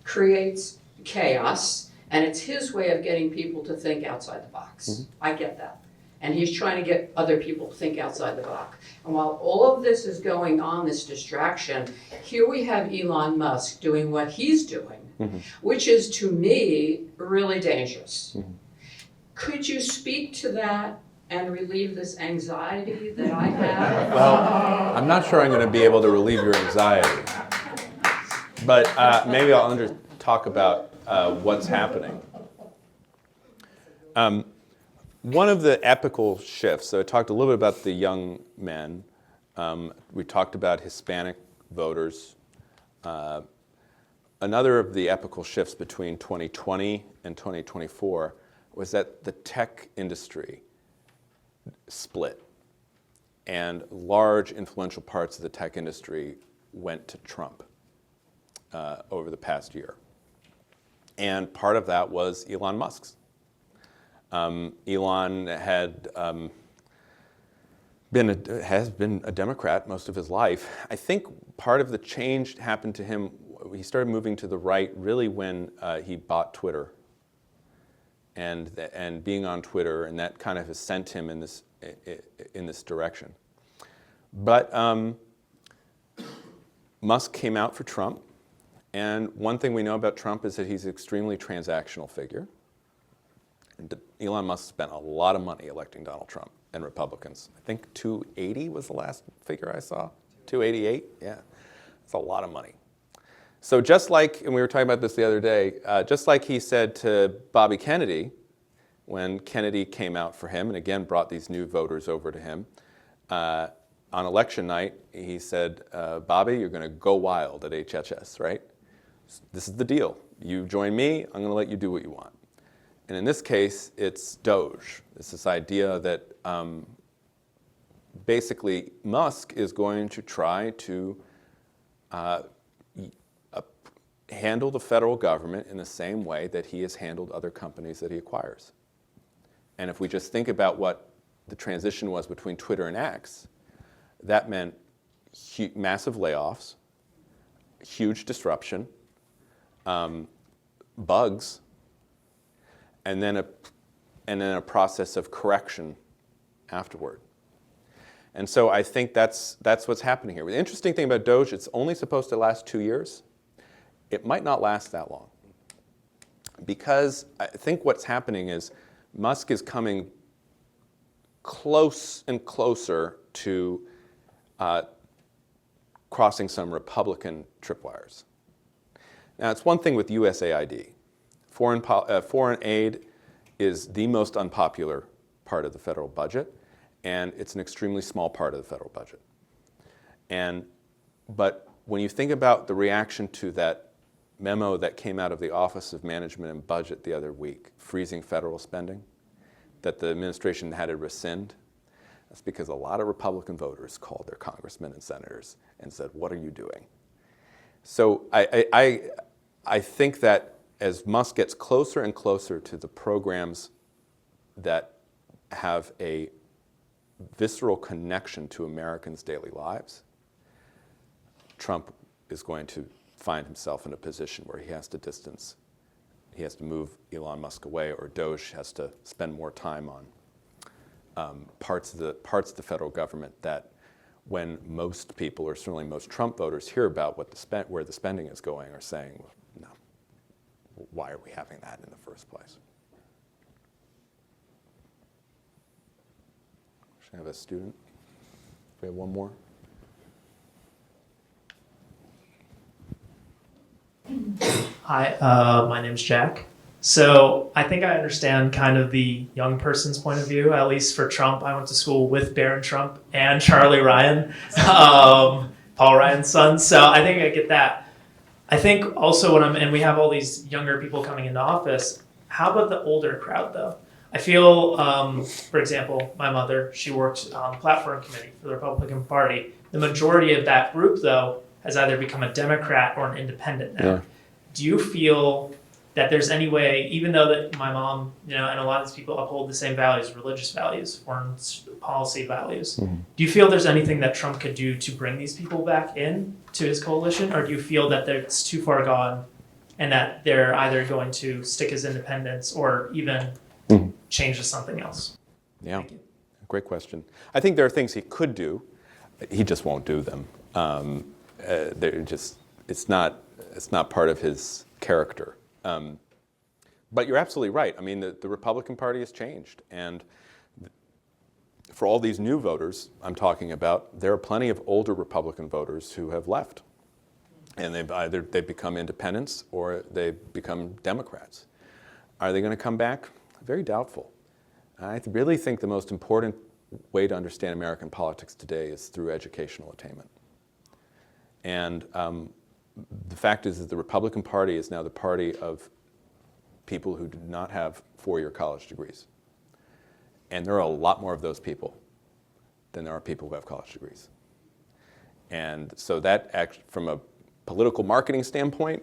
creates chaos, and it's his way of getting people to think outside the box. Mm-hmm. I get that. And he's trying to get other people to think outside the box. And while all of this is going on, this distraction, here we have Elon Musk doing what he's doing, mm-hmm. which is, to me, really dangerous. Mm-hmm. Could you speak to that and relieve this anxiety that I have? Well, I'm not sure I'm going to be able to relieve your anxiety. But maybe I'll talk about what's happening. One of the epical shifts, so I talked a little bit about the young men. We talked about Hispanic voters. another of the epical shifts between 2020 and 2024 was that the tech industry split, and large influential parts of the tech industry went to Trump over the past year. And part of that was Elon Musk's. Elon has been a Democrat most of his life. I think part of the change happened to him. He started moving to the right really when he bought Twitter, and being on Twitter, and that kind of has sent him in this direction. But Musk came out for Trump, and one thing we know about Trump is that he's an extremely transactional figure. And Elon Musk spent a lot of money electing Donald Trump and Republicans. I think 280 was the last figure I saw. 288, yeah, that's a lot of money. So just like, and we were talking about this the other day, just like he said to Bobby Kennedy, when Kennedy came out for him, and again brought these new voters over to him, on election night, he said, Bobby, you're going to go wild at HHS, right? This is the deal. You join me, I'm going to let you do what you want. And in this case, it's Doge. It's this idea that basically Musk is going to try to handle the federal government in the same way that he has handled other companies that he acquires. And if we just think about what the transition was between Twitter and X, that meant massive layoffs, huge disruption, bugs, and then a process of correction afterward. And so I think that's what's happening here. The interesting thing about Doge, it's only supposed to last 2 years. It might not last that long, because I think what's happening is Musk is coming close and closer to crossing some Republican tripwires. Now, it's one thing with USAID. Foreign aid is the most unpopular part of the federal budget, and it's an extremely small part of the federal budget. But when you think about the reaction to that memo that came out of the Office of Management and Budget the other week, freezing federal spending, that the administration had to rescind, that's because a lot of Republican voters called their congressmen and senators and said, what are you doing? So I think that as Musk gets closer and closer to the programs that have a visceral connection to Americans' daily lives, Trump is going to find himself in a position where he has to distance, he has to move Elon Musk away, or Doge has to spend more time on parts of the federal government that, when most people, or certainly most Trump voters, hear about where the spending is going, are saying, well, no, why are we having that in the first place? Should I have a student? Do we have one more? Hi, my name's Jack. So I think I understand kind of the young person's point of view, at least for Trump. I went to school with Barron Trump and Charlie Ryan, Paul Ryan's son. So I think I get that. I think also and we have all these younger people coming into office, how about the older crowd though? I feel, for example, my mother, she worked on the platform committee for the Republican Party. The majority of that group though has either become a Democrat or an independent now. Yeah. Do you feel that there's any way, even though that my mom, and a lot of these people uphold the same values, religious values, foreign policy values, do you feel there's anything that Trump could do to bring these people back in to his coalition, or do you feel that it's too far gone and that they're either going to stick as independents or even change to something else? Yeah, great question. I think there are things he could do. He just won't do them. It's not part of his character. But you're absolutely right. I mean, the Republican Party has changed, and for all these new voters I'm talking about, there are plenty of older Republican voters who have left, and they've become independents or they've become Democrats. Are they going to come back? Very doubtful. I really think the most important way to understand American politics today is through educational attainment. And the fact is that the Republican Party is now the party of people who do not have four-year college degrees. And there are a lot more of those people than there are people who have college degrees. And so that, from a political marketing standpoint,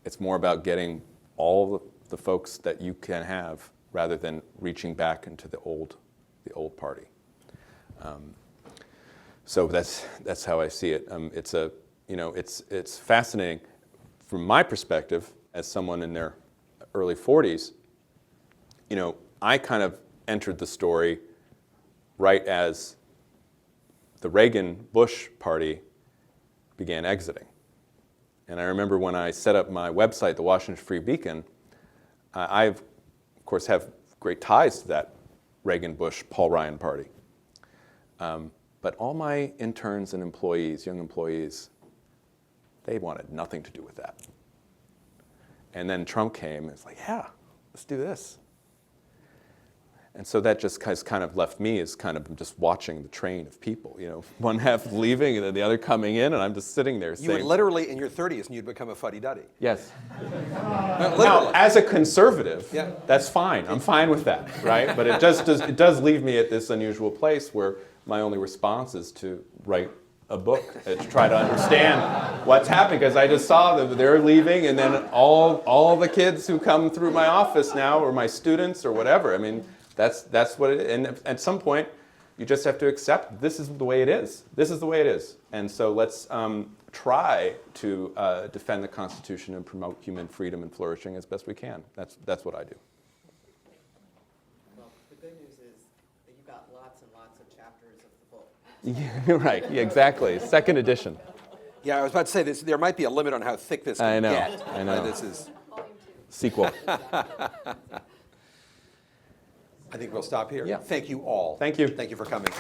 it's more about getting all the folks that you can have rather than reaching back into the old party. So that's how I see it. It's fascinating from my perspective as someone in their early 40s. I kind of entered the story right as the Reagan-Bush party began exiting. And I remember when I set up my website, the Washington Free Beacon, I, of course, have great ties to that Reagan-Bush, Paul Ryan party. But all my interns and employees, young employees, they wanted nothing to do with that. And then Trump came, and it's like, yeah, let's do this. And so that just has kind of left me as kind of just watching the train of people, one half leaving and then the other coming in, and I'm just sitting there saying... You were literally in your 30s and you'd become a fuddy-duddy. Yes. Literally. Now, as a conservative, yeah, that's fine. I'm fine with that, right? But it does leave me at this unusual place where my only response is to write a book to try to understand what's happening, because I just saw that they're leaving, and then all the kids who come through my office now, or my students or whatever, I mean, that's what it is. And at some point, you just have to accept this is the way it is. This is the way it is. And so let's try to defend the Constitution and promote human freedom and flourishing as best we can. That's what I do. Well, the good news is that you got lots and lots of chapters of the book. Yeah, right, yeah, exactly. Second edition. Yeah, I was about to say this. There might be a limit on how thick this can get. I know. This is Sequel. I think we'll stop here. Yeah. Thank you all. Thank you. Thank you for coming.